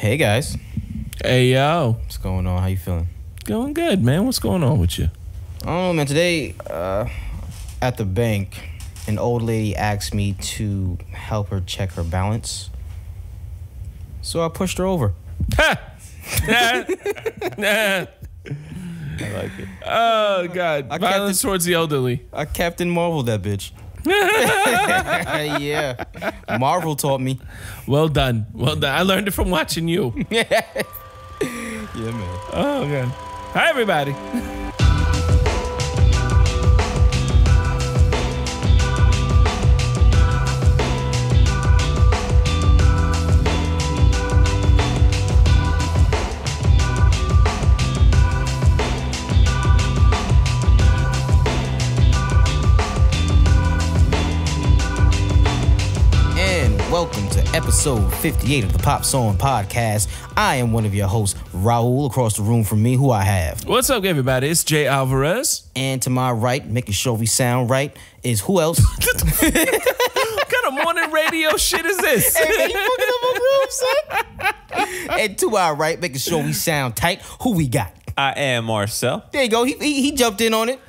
Hey guys, Hey, yo. what's going on? How you feeling? Going good, man. What's going on with you? Oh man, today at the bank, an old lady asked me to help her check her balance, so I pushed her over. Ha! I like it. Oh, God. Violence towards the elderly. I Captain Marvel that bitch. Yeah, Marvel taught me. Well done. Well done. I learned it from watching you. Yeah, man. Oh, God. Hi, everybody. Welcome to episode 58 of the Pop Song Podcast. I am one of your hosts, Raul. Across the room from me, who I have. What's up, everybody? It's Jay Alvarez. And to my right, making sure we sound right, is who else? What kind of morning radio shit is this? Hey, man, you fucking up my room, son. And to our right, making sure we sound tight, who we got? I am Marcel. There you go. He jumped in on it.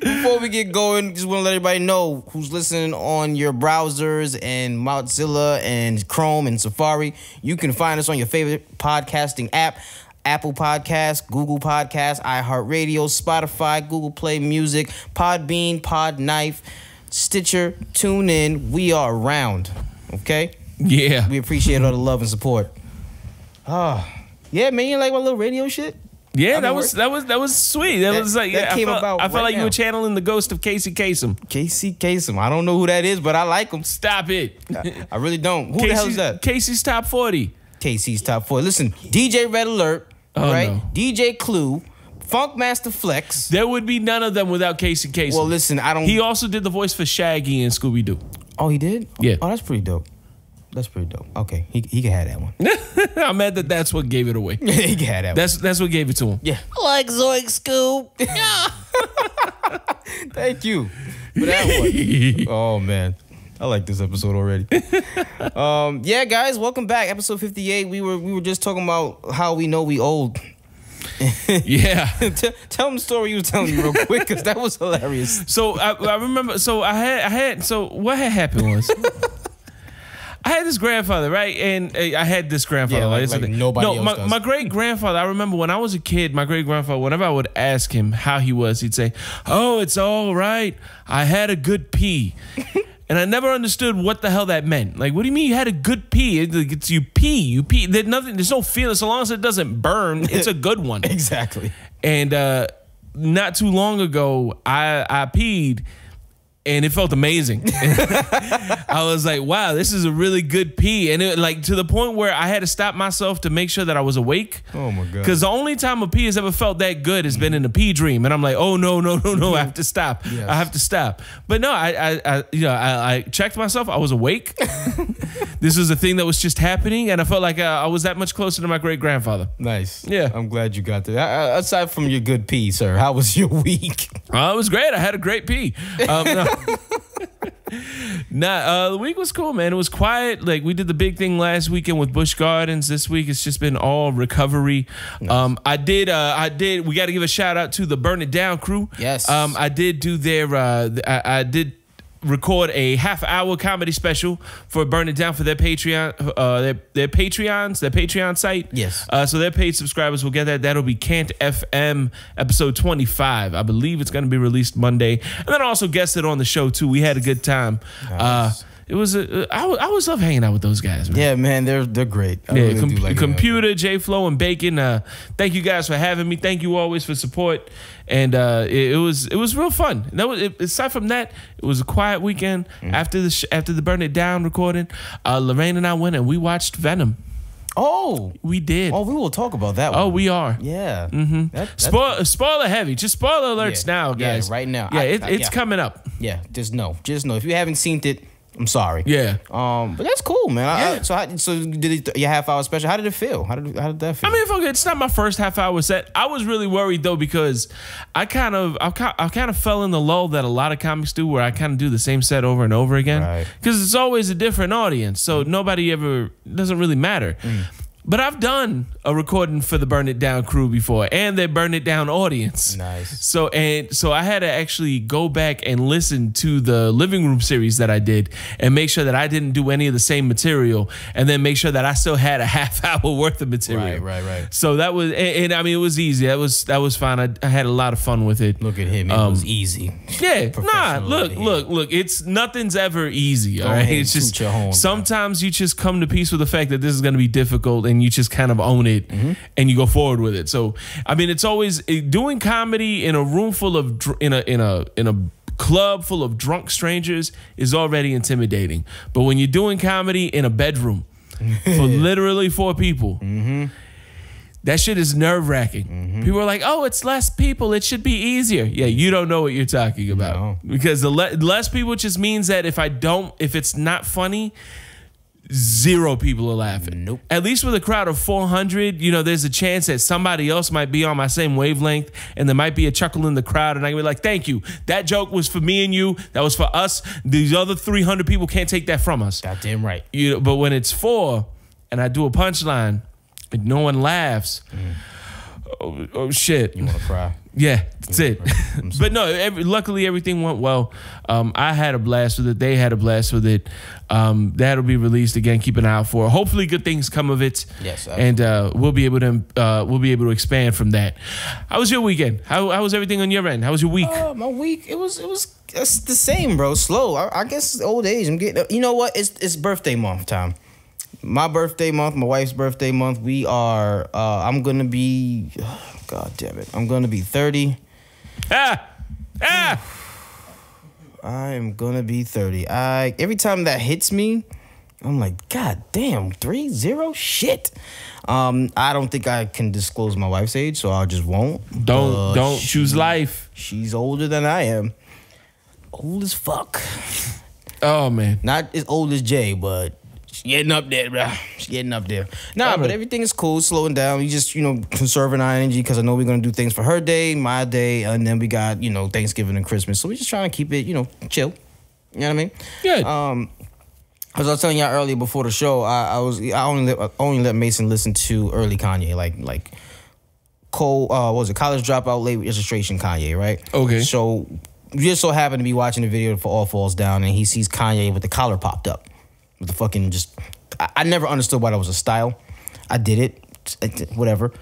Before we get going, just want to let everybody know who's listening on your browsers and Mozilla and Chrome and Safari. You can find us on your favorite podcasting app, Apple Podcasts, Google Podcasts, iHeartRadio, Spotify, Google Play Music, Podbean, Podknife, Stitcher, TuneIn. We are around, okay? Yeah. We appreciate all the love and support. Yeah, man, you like my little radio shit? Yeah, that was sweet. That was like, that came about I felt right like now. you were channeling the ghost of Casey Kasem. Casey Kasem. I don't know who that is, but I like him. Stop it. I really don't. Who the hell is that? Casey's Top 40. Casey's Top 4. Listen, DJ Red Alert, right? No. DJ Clue, Funk Master Flex. There would be none of them without Casey Kasem. Well, listen, I don't... He also did the voice for Shaggy and Scooby-Doo. Oh, he did? Yeah. Oh, that's pretty dope. That's pretty dope. Okay, he can have that one. I'm mad that that's what gave it away. He can have that one. That's what gave it to him. Yeah. I like Zoink Scoop. Thank you for that one. Oh, man. I like this episode already. Yeah, guys, welcome back. Episode 58. We were just talking about how we know we old. Yeah. Tell them the story you were telling me real quick, because that was hilarious. So I remember. So I had. So what had happened was. I had this grandfather, right? And I had this grandfather. Yeah, like nobody else does. My great-grandfather, I remember when I was a kid, my great-grandfather, whenever I would ask him how he was, he'd say, "Oh, it's all right. I had a good pee." And I never understood what the hell that meant. Like, what do you mean you had a good pee? It's you pee. There's no feeling. So long as it doesn't burn, it's a good one. Exactly. And not too long ago, I peed. And it felt amazing. I was like, wow, this is a really good pee. And it, like, to the point where I had to stop myself to make sure that I was awake. Oh, my God. Because the only time a pee has ever felt that good has been in a pee dream. And I'm like, oh, no, I have to stop. Yes. I have to stop. But no, I checked myself. I was awake. This was a thing that was just happening. And I felt like I was that much closer to my great-grandfather. Nice. Yeah. I'm glad you got that. Aside from your good pee, sir, how was your week? It was great. I had a great pee. The week was cool, man. It was quiet. Like, we did the big thing last weekend with Busch Gardens. This week it's just been all recovery. Nice. I did. We got to give a shout out to the Burn It Down crew. Yes. I did do their. I did record a half-hour comedy special for Burn It Down for their Patreon, their Patreon site. Yes. So their paid subscribers will get that. That'll be Can't FM episode 25. I believe it's going to be released Monday. And then I also guested on the show too. We had a good time. Nice. It was I always love hanging out with those guys, man. Yeah, man, they're great. I really do like Computer, J Flow, and Bacon. Thank you guys for having me. Thank you always for support. And it was real fun. And that was aside from that, it was a quiet weekend. After the Burn It Down recording. Lorraine and I went and we watched Venom. Oh, we did. Oh, we will talk about that one. Oh, we are. Yeah. Spoiler heavy. Just spoiler alerts now, guys. Yeah, right now. Yeah, it's coming up. Yeah, just know. If you haven't seen it, I'm sorry. Yeah. But that's cool, man. So did your half-hour special? How did it feel? How did that feel? I mean, it's not my first half-hour set. I was really worried though because I kind of fell in the lull that a lot of comics do, where I kind of do the same set over and over again, because it's always a different audience, so nobody ever doesn't really matter. But I've done a recording for the Burn It Down crew before and their Burn It Down audience. Nice. So I had to actually go back and listen to the living room series that I did and make sure that I didn't do any of the same material, and then make sure that I still had a half-hour worth of material. Right. So that was, and I mean, it was easy. That was fine. I had a lot of fun with it. Look at him. It was easy. Yeah. Nah. Look. It's nothing's ever easy. All right. It's just sometimes you just come to peace with the fact that this is going to be difficult, and you just kind of own it, and you go forward with it. So I mean, it's always doing comedy in a room full of in a club full of drunk strangers is already intimidating. But when you're doing comedy in a bedroom for literally 4 people, that shit is nerve-wracking. People are like, "Oh, it's less people. It should be easier." Yeah, you don't know what you're talking about. No. Because the less people just means that if it's not funny, 0 people are laughing. Nope. At least with a crowd of 400, there's a chance that somebody else might be on my same wavelength, and there might be a chuckle in the crowd, and I can be like, "Thank you. That joke was for me and you. That was for us. These other 300 people can't take that from us." Goddamn right. But when it's 4, and I do a punchline, and no one laughs, oh shit. You want to cry. Yeah, that's it. But no, luckily everything went well. I had a blast with it. They had a blast with it. That'll be released again. Keep an eye out for it. Hopefully, good things come of it. Yes, absolutely. And we'll be able to expand from that. How was your weekend? How was everything on your end? How was your week? My week, it's the same, bro. Slow. I guess it's old age. I'm getting. You know what? It's birthday month time. My birthday month, my wife's birthday month. We are. I'm gonna be. God damn it! I'm gonna be 30. I am gonna be 30. Every time that hits me, I'm like, God damn, 30? Shit. I don't think I can disclose my wife's age, so I just won't. Don't choose life. She's older than I am. Old as fuck. Oh man. Not as old as Jay, but she's getting up there, bro. She's getting up there. Nah, but everything is cool, slowing down. We just, conserving our energy, because I know we're going to do things for her day, my day, and then we got, Thanksgiving and Christmas. So we're just trying to keep it, chill. You know what I mean? Yeah. As I was telling y'all earlier before the show, I only let Mason listen to early Kanye, like College Dropout, Late Registration Kanye, right? Okay. So we just so happened to be watching the video for All Falls Down, and he sees Kanye with the collar popped up. With the fucking I never understood why that was a style. I did it, whatever.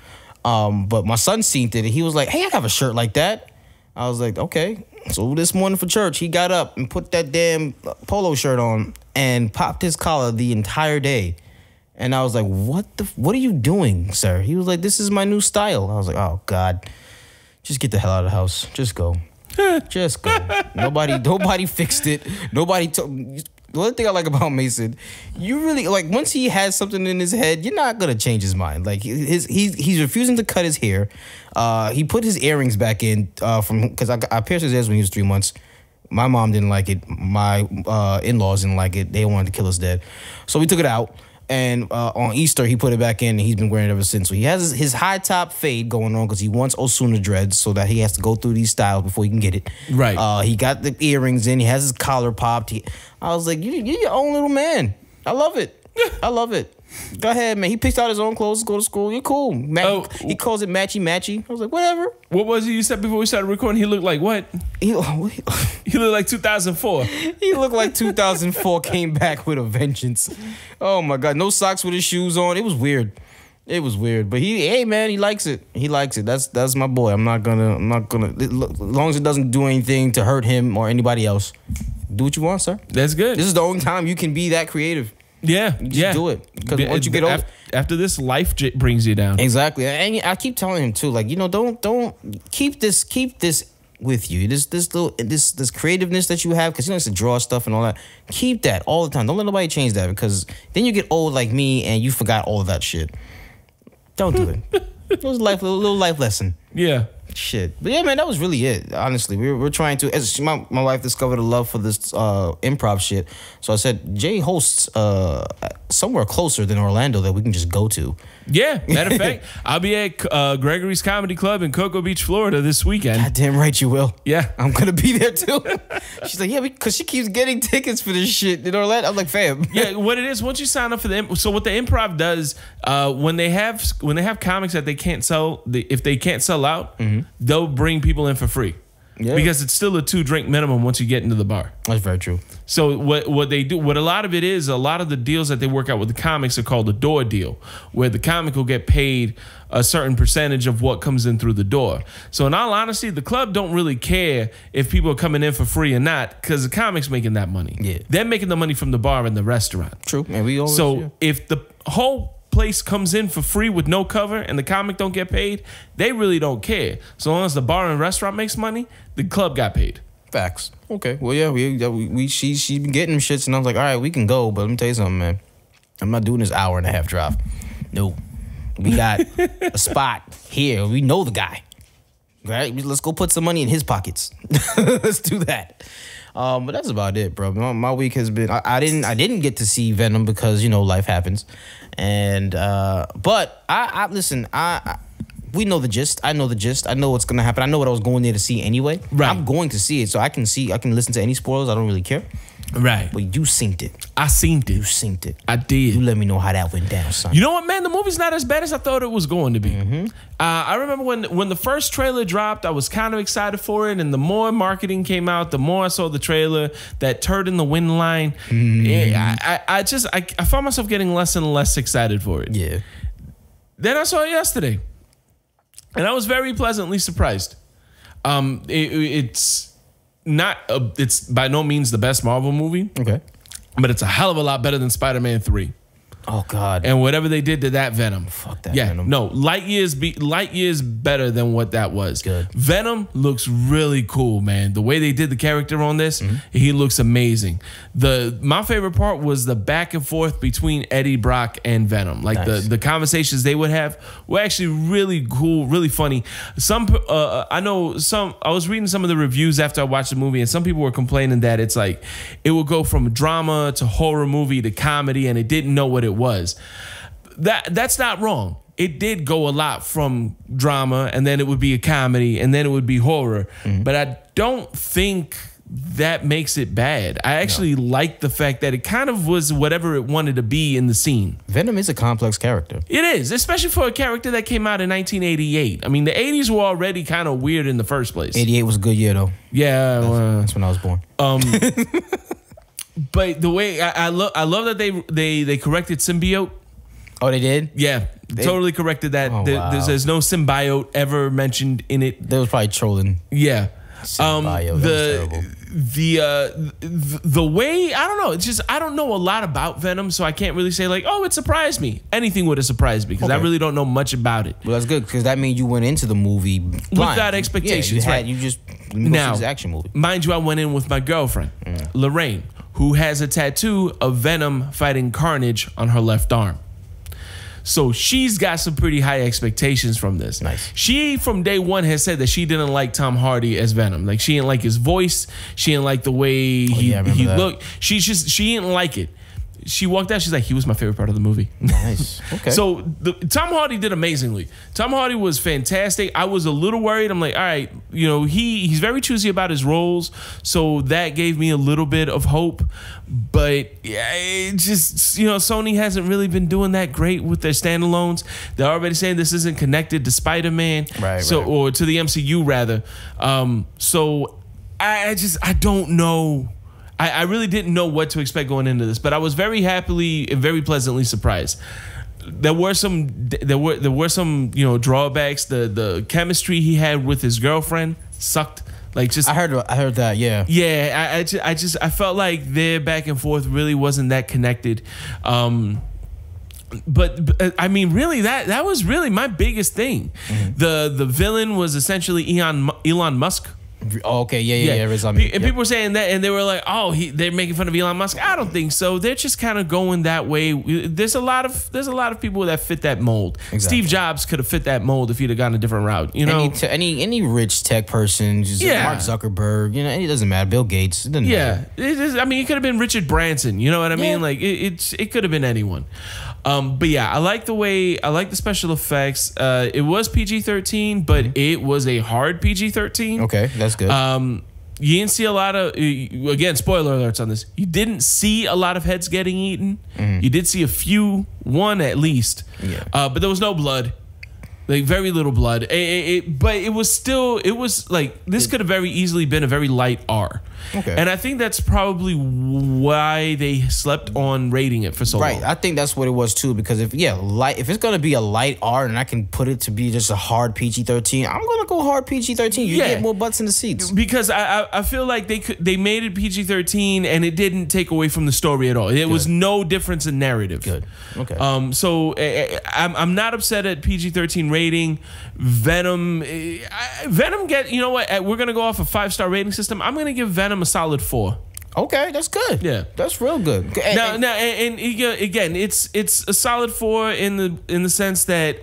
But my son seen it, and he was like, "Hey, I have a shirt like that." I was like, "Okay." So this morning for church, he got up and put that damn polo shirt on and popped his collar the entire day. And I was like, "What are you doing, sir?" He was like, "This is my new style." I was like, "Oh God, just get the hell out of the house. Just go." Just go. Nobody fixed it. Nobody told. The one thing I like about Mason, you really once he has something in his head, you're not gonna change his mind. Like he's refusing to cut his hair. He put his earrings back in because I pierced his ears when he was 3 months. My mom didn't like it. My in-laws didn't like it. They wanted to kill us dead. So we took it out. And on Easter, he put it back in, and he's been wearing it ever since. So he has his high top fade going on because he wants Osuna dreads, so that he has to go through these styles before he can get it. Right. He got the earrings in. He has his collar popped. I was like, you're your own little man. I love it. I love it. Go ahead, man. He picks out his own clothes to go to school. You're cool. He calls it matchy-matchy. I was like, whatever. What was it you said before we started recording? He looked like what? He looked like 2004. He looked like 2004 came back with a vengeance. Oh, my God. No socks with his shoes on. It was weird. It was weird. But hey, man, he likes it. He likes it. That's my boy. I'm not gonna, as long as it doesn't do anything to hurt him or anybody else, do what you want, sir. That's good. This is the only time you can be that creative. Yeah, you just do it. Because once you get old, after this, life brings you down. Exactly, and I keep telling him too, don't keep this with you. This creativeness that you have, because he likes to draw stuff and all that. Keep that all the time. Don't let nobody change that, because then you get old like me and you forgot all of that shit. Don't do it. It was a little life lesson. Yeah. Shit. But yeah, man, that was really it. Honestly, we're trying to. As my wife discovered a love for this improv shit, so I said Jay hosts somewhere closer than Orlando that we can just go to. Yeah, matter of fact, I'll be at Gregory's Comedy Club in Cocoa Beach, Florida this weekend. Goddamn right you will. Yeah. I'm gonna be there too. She's like, yeah, because she keeps getting tickets for this shit in Orlando. I'm like, fam. Yeah, what it is, once you sign up for so what the improv does, when they have comics that they can't sell, if they can't sell out, they'll bring people in for free. Yeah. Because it's still a 2-drink minimum once you get into the bar. That's very true. So what they do, what a lot of it is, a lot of the deals that they work out with the comics are called a door deal, where the comic will get paid a certain percentage of what comes in through the door. So in all honesty, the club don't really care if people are coming in for free or not, because the comic's making that money. Yeah. They're making the money from the bar and the restaurant. True. And we always, so if the whole place comes in for free with no cover and the comic don't get paid, they really don't care. So long as the bar and restaurant makes money, the club got paid. Facts. Okay. Well, yeah, she been getting them shits, and I was like, all right, we can go, but let me tell you something, man. I'm not doing this hour-and-a-half drive. No. We got a spot here. We know the guy. Right? Let's go put some money in his pockets. Let's do that. But that's about it, bro. My week has been. I didn't get to see Venom because life happens, and but I listen. We know the gist. I know the gist. I know what's gonna happen. I know what I was going there to see anyway. Right. I'm going to see it, so I can listen to any spoilers. I don't really care. Right. But you synced it. I synced it. You synced it. I did. You let me know how that went down, son. You know what, man? The movie's not as bad as I thought it was going to be. I remember when the first trailer dropped, I was kind of excited for it, and the more marketing came out, the more I saw the trailer, that turd in the wind line. I found myself getting less and less excited for it. Yeah. Then I saw it yesterday, and I was very pleasantly surprised. It's by no means the best Marvel movie. Okay. But it's a hell of a lot better than Spider-Man 3. Oh God! And whatever they did to that Venom, fuck that. Yeah, Venom. No, light years better than what that was. Good. Venom looks really cool, man. The way they did the character on this, he looks amazing. My favorite part was the back and forth between Eddie Brock and Venom. Like nice. the conversations they would have were actually really cool, really funny. I was reading some of the reviews after I watched the movie, and some people were complaining that it's like it would go from drama to horror movie to comedy, and it didn't know what it was. That's not wrong. It did go a lot from drama, and then it would be a comedy, and then it would be horror. But I don't think that makes it bad. I actually like the fact that it kind of was whatever it wanted to be in the scene. Venom is a complex character. It is, especially for a character that came out in 1988. I mean, the 80s were already kind of weird in the first place. 88 was a good year, though. Yeah. That's when I was born. But the way I love that they corrected symbiote. Oh, they did? Yeah, totally corrected that. Oh, wow. There's no symbiote ever mentioned in it. They was probably trolling. Yeah. Symbiote, that was terrible. The way, I don't know. It's just I don't know a lot about Venom, so I can't really say like, oh, it surprised me. Anything would have surprised me because I really don't know much about it. Well, that's good because that means you went into the movie blind. Without expectations. Yeah, right? You just now this action movie. Mind you, I went in with my girlfriend, Lorraine, who has a tattoo of Venom fighting Carnage on her left arm. So she's got some pretty high expectations from this. Nice. She, from day one, has said that she didn't like Tom Hardy as Venom. Like, she didn't like his voice. She didn't like the way he looked. She didn't like it. She walked out. She's like, he was my favorite part of the movie. Nice. Okay. So Tom Hardy did amazingly. Tom Hardy was fantastic. I was a little worried. I'm like, all right, he's very choosy about his roles, so that gave me a little bit of hope. But yeah, it just Sony hasn't really been doing that great with their standalones. They're already saying this isn't connected to Spider-Man, right? Or to the MCU rather. So I don't know. I really didn't know what to expect going into this, but I was very happily and very pleasantly surprised. There were some drawbacks. The chemistry he had with his girlfriend sucked. Like, just I heard that. Yeah. Yeah. I felt like their back and forth really wasn't that connected. But I mean, really, that was really my biggest thing. The villain was essentially Elon Musk. Oh, okay, yeah. Riz Ahmed. And people were saying that, and they were like, "Oh, they're making fun of Elon Musk." I don't think so. They're just kind of going that way. There's a lot of people that fit that mold. Exactly. Steve Jobs could have fit that mold if he'd have gone a different route. You know, any rich tech person, just Mark Zuckerberg. You know, it doesn't matter. Bill Gates. It doesn't matter. I mean, it could have been Richard Branson. You know what I mean? Like it could have been anyone. But yeah, I like the special effects. It was PG-13, but it was a hard PG-13. Okay, that's good. You didn't see a lot of, again, spoiler alerts on this. You didn't see a lot of heads getting eaten. You did see one at least. Yeah. But there was no blood. Like, very little blood. But it was like, this could have very easily been a very light R. Okay. And I think that's probably why they slept on rating it for so long. Right. I think that's what it was too, because if it's going to be a light R and I can put it to be just a hard PG-13, I'm going to go hard PG-13. You get more butts in the seats. Because I feel like they made it PG-13 and it didn't take away from the story at all. It was no difference in narrative. Good. Okay. So I'm not upset at PG-13 rating. Venom get, you know what? We're going to go off a 5-star rating system. I'm going to give Venom a solid 4. Okay, that's good. Yeah, that's real good. Now, again, it's a solid 4 in the sense that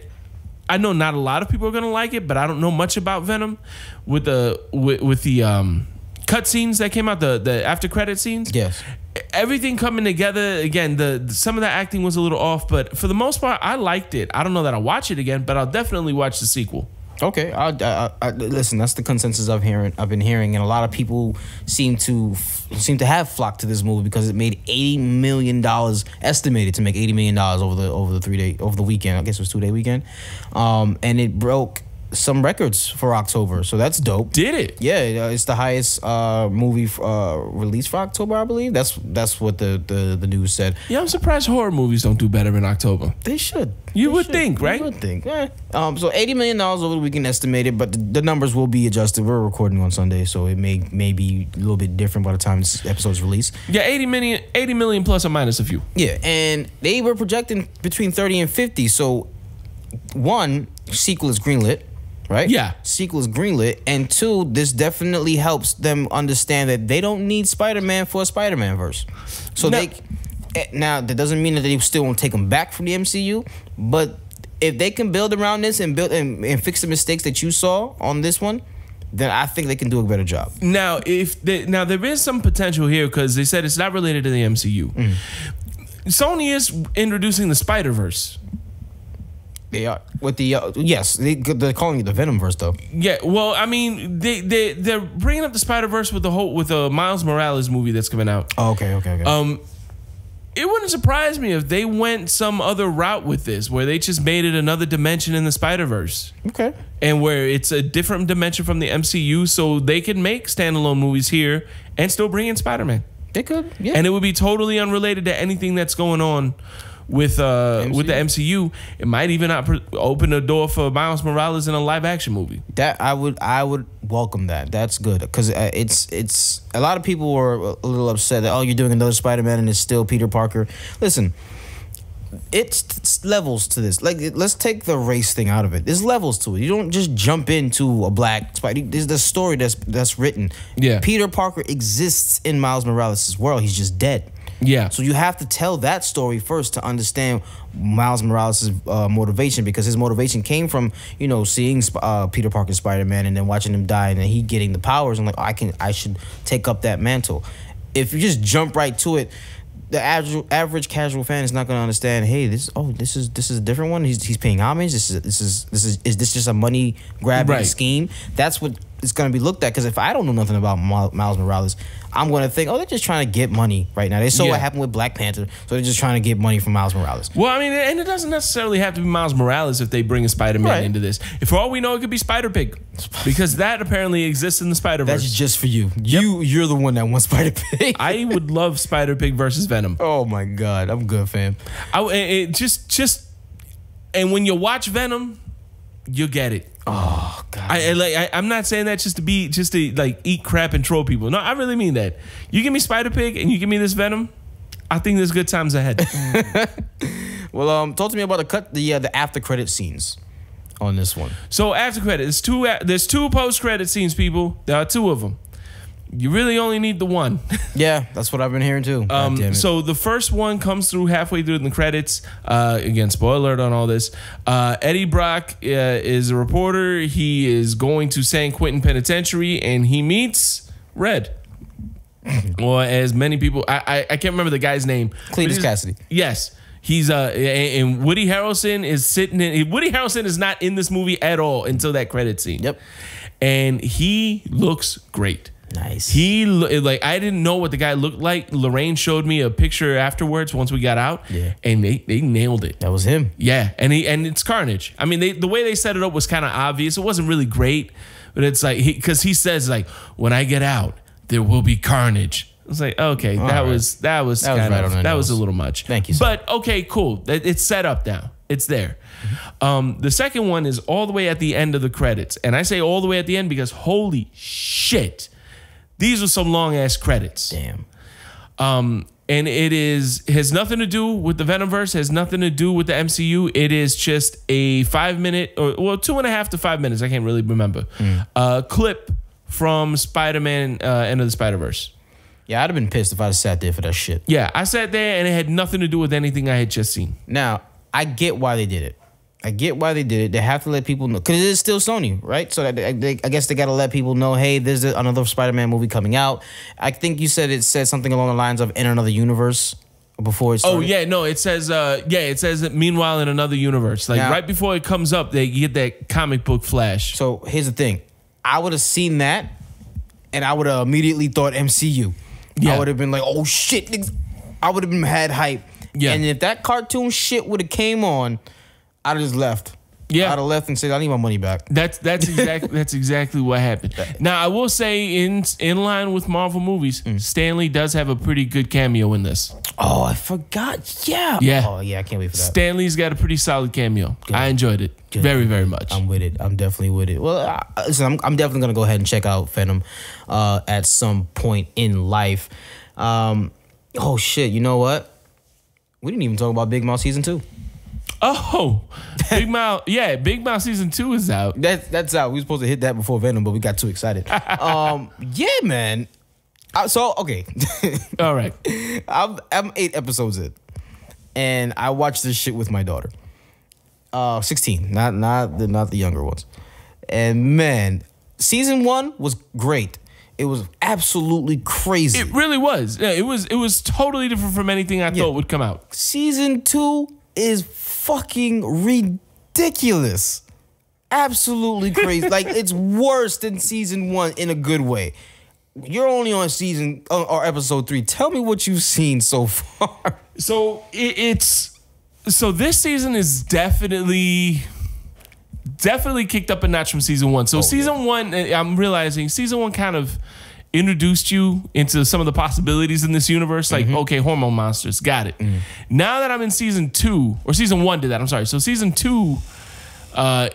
I know not a lot of people are gonna like it, but I don't know much about Venom with the cut scenes that came out, the after credit scenes. Yes, everything coming together. Again, some of the acting was a little off, but for the most part, I liked it. I don't know that I'll watch it again, but I'll definitely watch the sequel. Okay, I listen. That's the consensus I've been hearing, and a lot of people seem to have flocked to this movie because it made $80 million, estimated to make $80 million over the weekend. I guess it was 2-day weekend, and it broke some records for October, so that's dope. Did it? Yeah, it's the highest movie release for October, I believe. That's what the news said. Yeah, I'm surprised horror movies don't do better in October. They should. You would think, right? You would think. So $80 million over the weekend estimated, but the numbers will be adjusted. We're recording on Sunday, so it may be a little bit different by the time this episode's released. Yeah, 80 million plus or minus a few. Yeah, and they were projecting between 30 and 50. So, one, sequel is greenlit. Right? Yeah. Sequel is greenlit. And 2, this definitely helps them understand that they don't need Spider-Man for a Spider-Man verse. So now that doesn't mean that they still won't take them back from the MCU, but if they can build around this and fix the mistakes that you saw on this one, then I think they can do a better job. Now, there is some potential here because they said it's not related to the MCU. Sony is introducing the Spider-Verse. They are with the they're calling it the Venomverse though. Yeah, well, I mean, they're bringing up the Spider-Verse with the Miles Morales movie that's coming out. Oh, okay. It wouldn't surprise me if they went some other route with this, where they just made it another dimension in the Spider-Verse. Okay. And where it's a different dimension from the MCU, so they can make standalone movies here and still bring in Spider-Man. They could, yeah. And it would be totally unrelated to anything that's going on with the MCU. It might even not open the door for Miles Morales in a live action movie. That I would welcome that. That's good because it's a lot of people were a little upset that you're doing another Spider-Man and it's still Peter Parker. Listen, it's levels to this. Like, let's take the race thing out of it. There's levels to it. You don't just jump into a black Spider. There's the story that's written. Yeah, Peter Parker exists in Miles Morales' world. He's just dead. Yeah. So you have to tell that story first to understand Miles Morales' motivation, because his motivation came from, seeing Peter Parker's Spider-Man and then watching him die and then he getting the powers and I should take up that mantle. If you just jump right to it, the average casual fan is not going to understand. Hey, this is a different one. He's paying homage. Is this just a money grabbing scheme? That's what it's going to be looked at. Because if I don't know nothing about Miles Morales, I'm going to think, they're just trying to get money right now. They saw what happened with Black Panther, so they're just trying to get money from Miles Morales. Well, I mean, and it doesn't necessarily have to be Miles Morales if they bring a Spider-Man into this. For all we know, it could be Spider-Pig, because that apparently exists in the Spider-Verse. That's just for you. You're the one that wants Spider-Pig. I would love Spider-Pig versus Venom. Oh my God, I'm good, fam. And when you watch Venom, you'll get it. Oh God! I'm not saying that just to eat crap and troll people. No, I really mean that. You give me Spider-Pig and you give me this Venom, I think there's good times ahead. Well, talk to me about the after credit scenes. on this one. So after credits, there's two post-credit scenes, people. There are two of them. You really only need the one. Yeah, that's what I've been hearing too. So the first one comes through halfway through the credits. Again, spoiler alert on all this. Eddie Brock is a reporter. He is going to San Quentin Penitentiary, and he meets Red. Or as many people, I can't remember the guy's name. Cletus Cassidy. Yes. He's and Woody Harrelson is sitting in. Woody Harrelson is not in this movie at all until that credit scene. Yep. And he looks great. Nice. I didn't know what the guy looked like. Lorraine showed me a picture afterwards once we got out. Yeah. And they nailed it. That was him. Yeah. And it's Carnage. I mean, the way they set it up was kind of obvious. It wasn't really great, but it's like because he says like, when I get out, there will be carnage. I was like, okay, that was a little much. Thank you, sir. But okay, cool. It's set up now. It's there. The second one is all the way at the end of the credits. And I say all the way at the end because holy shit. These are some long ass credits. Damn. And it has nothing to do with the Venomverse, has nothing to do with the MCU. It is just a 5 minute, or 2.5 to 5 minutes, I can't really remember, clip from Spider-Man Into the Spider-Verse. Yeah, I'd have been pissed if I'd have sat there for that shit. Yeah, I sat there and it had nothing to do with anything I had just seen. Now, I get why they did it. They have to let people know. Because it is still Sony, right? So I guess they got to let people know, hey, there's another Spider-Man movie coming out. I think you said it said something along the lines of in another universe before it started. Oh, yeah, no, it says, meanwhile in another universe. Like, now, right before it comes up, they get that comic book flash. So here's the thing. I would have seen that, and I would have immediately thought MCU. Yeah. I would have been like, oh, shit. I would have had hype. Yeah. And if that cartoon shit would have came on, I'd have just left. Yeah, I'd have left and said, I need my money back. That's exactly what happened. Now, I will say, in line with Marvel movies, Stan Lee does have a pretty good cameo in this. Oh, I forgot. Yeah. Oh, yeah, I can't wait for that. Stan Lee's got a pretty solid cameo. Good. I enjoyed it very, very much. I'm with it. I'm definitely with it. Well, listen, I'm definitely going to go ahead and check out Venom at some point in life. Oh, shit. You know what? We didn't even talk about Big Mouth Season 2. Oh, Big Mouth. Yeah, Big Mouth Season 2 is out. That's out. We were supposed to hit that before Venom, but we got too excited. Yeah, man. Okay. All right. I'm 8 episodes in, and I watched this shit with my daughter. 16, not the younger ones. And man, Season 1 was great. It was absolutely crazy. It really was. Yeah, it was totally different from anything I thought would come out. Season 2 is fucking ridiculous. Absolutely crazy. Like, it's worse than Season 1 in a good way. You're only on season or episode 3. Tell me what you've seen so far. So this season is definitely kicked up a notch from season 1. So season 1, I'm realizing season 1 kind of introduced you into some of the possibilities in this universe. Like, okay, hormone monsters, got it. Now that I'm in season 2, or season 1 did that, I'm sorry. So season 2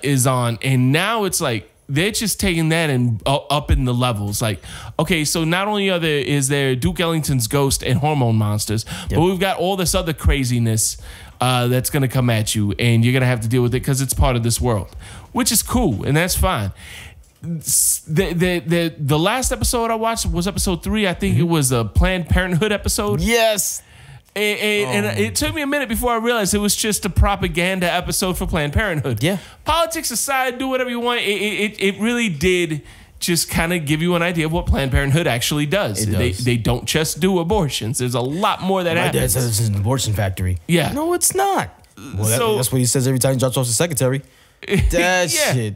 is on, and now it's like, they're just taking that and up in the levels. Like, okay, so not only is there Duke Ellington's ghost and hormone monsters, but we've got all this other craziness that's going to come at you, and you're going to have to deal with it because it's part of this world, which is cool, and that's fine. The last episode I watched was episode 3. I think it was a Planned Parenthood episode. Yes. And it took me a minute before I realized it was just a propaganda episode for Planned Parenthood. Yeah. Politics aside, do whatever you want. It really did just kind of give you an idea of what Planned Parenthood actually does. They don't just do abortions. There's a lot more that happens. My dad says it's an abortion factory. Yeah. No, it's not. Well, that's what he says every time he drops off the secretary. That shit.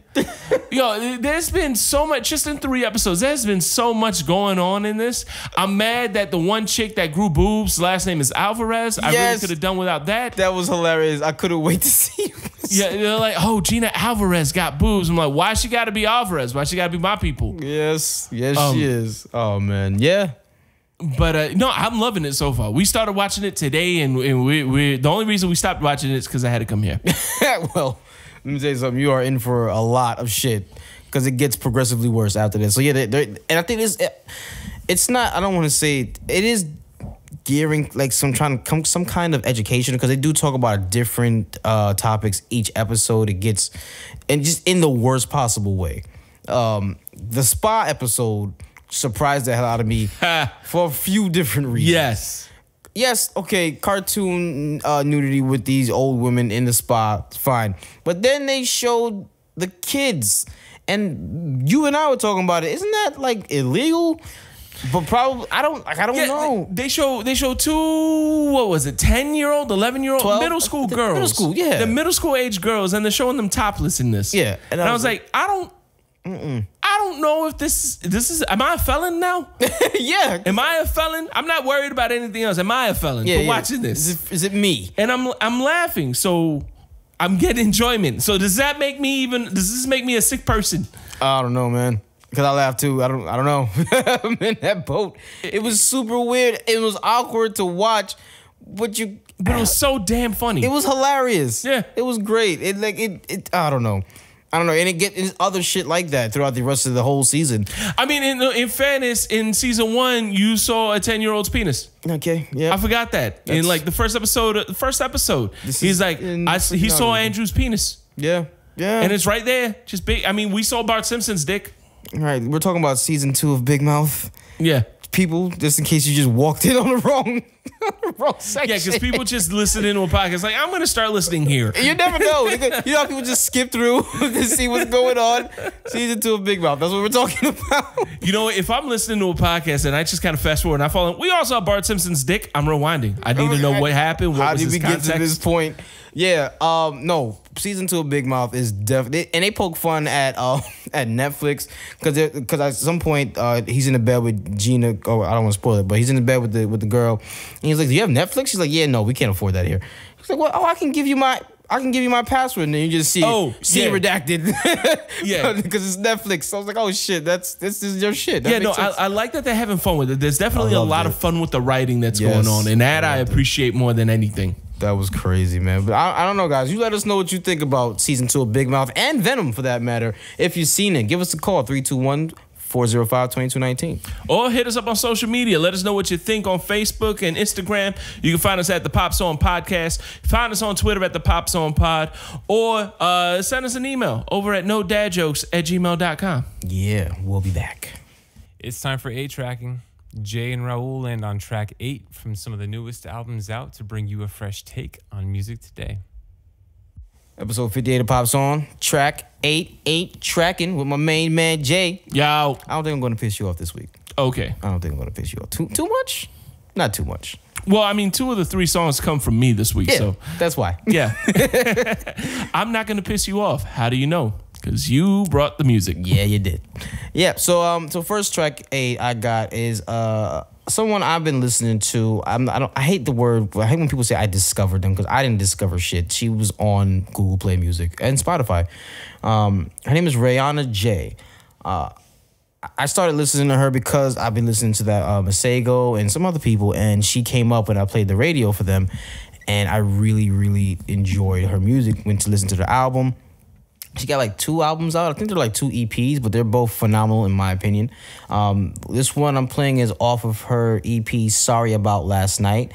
Yo, there's been so much, just in 3 episodes, there's been so much going on in this. I'm mad that the one chick that grew boobs, last name is Alvarez. I really could have done without that. That was hilarious. I couldn't wait to see. Yeah, they're like, oh, Gina Alvarez got boobs. I'm like, why she got to be Alvarez? Why she got to be my people? Yes, she is. Oh, man. Yeah. But no, I'm loving it so far. We started watching it today, and we the only reason we stopped watching it is because I had to come here. Well, let me tell you something. You are in for a lot of shit because it gets progressively worse after this. So yeah, and I think it's not. I don't want to say it is gearing like some kind of education, because they do talk about different topics each episode. It gets, and just in the worst possible way. The spa episode surprised the hell out of me for a few different reasons. Yes, okay, cartoon nudity with these old women in the spa, fine. But then they showed the kids, and you and I were talking about it. Isn't that like illegal? But probably I don't know. They show two, what was it, 10-year-old, 11-year-old, middle school girls. Middle school, yeah. The middle school age girls, and they're showing them topless in this. Yeah. And I was like, I don't know if this is, am I a felon now? Yeah. Am I a felon? I'm not worried about anything else. Am I a felon for watching this? Is it me? And I'm laughing, so I'm getting enjoyment. So does this make me a sick person? I don't know, man. Because I laughed too. I don't know. I'm in that boat. It was super weird. It was awkward to watch, but it was so damn funny. It was hilarious. Yeah. It was great. I don't know. And it gets other shit like that throughout the rest of the whole season. I mean, in fairness, in season 1, you saw a 10-year-old's penis. Okay, yeah. I forgot that. In like the first episode, he's like, he saw Andrew's penis. Yeah, yeah. And it's right there, just big. I mean, we saw Bart Simpson's dick. Right, we're talking about season 2 of Big Mouth. Yeah. People, just in case you just walked in on the wrong section. Yeah, because people just listen into a podcast like, I'm going to start listening here. You never know. You know how people just skip through to see what's going on? Season 2 of Big Mouth. That's what we're talking about. You know, if I'm listening to a podcast and I just kind of fast forward and I fall in, we all saw Bart Simpson's dick, I'm rewinding. I need to know what happened. What how was did we context? get to this point? Yeah, no. Season 2 of Big Mouth is definitely, and they poke fun at Netflix because at some point he's in the bed with Gina. Oh, I don't want to spoil it, but he's in the bed with the girl, and he's like, "Do you have Netflix?" She's like, "Yeah, no, we can't afford that here." He's like, "Well, I can give you my password," and then you just see redacted. Yeah, because it's Netflix. So I was like, "Oh shit, this is your shit." That I like that they're having fun with it. There's definitely a lot of fun with the writing that's going on, and that I appreciate more than anything. That was crazy, man. But I don't know, guys. You let us know what you think about season 2 of Big Mouth and Venom, for that matter. If you've seen it, give us a call, 321-405-2219. Or hit us up on social media. Let us know what you think on Facebook and Instagram. You can find us at the Pop Song Podcast. Find us on Twitter at the Pop Song Pod. Or send us an email over at nodadjokes@gmail.com. Yeah, we'll be back. It's time for 8-tracking. Jay and Raul land on track 8 from some of the newest albums out to bring you a fresh take on music today. Episode 58 of Pop Song, track 8 tracking with my main man Jay. Yo. I don't think I'm going to piss you off this week. Okay. I don't think I'm going to piss you off. Too much? Not too much. Well, I mean, 2 of the 3 songs come from me this week, so that's why. Yeah. I'm not going to piss you off. How do you know? Because you brought the music. Yeah, you did. Yeah, so first track 8 I got is someone I've been listening to. I hate the word. I hate when people say I discovered them, because I didn't discover shit. She was on Google Play Music and Spotify. Her name is Rihanna J. I started listening to her because I've been listening to that Masego and some other people, and she came up when I played the radio for them, and I really, really enjoyed her music. Went to listen to the album. She got like 2 albums out. I think they're like 2 EPs, but they're both phenomenal in my opinion. This one I'm playing is off of her EP, Sorry About Last Night.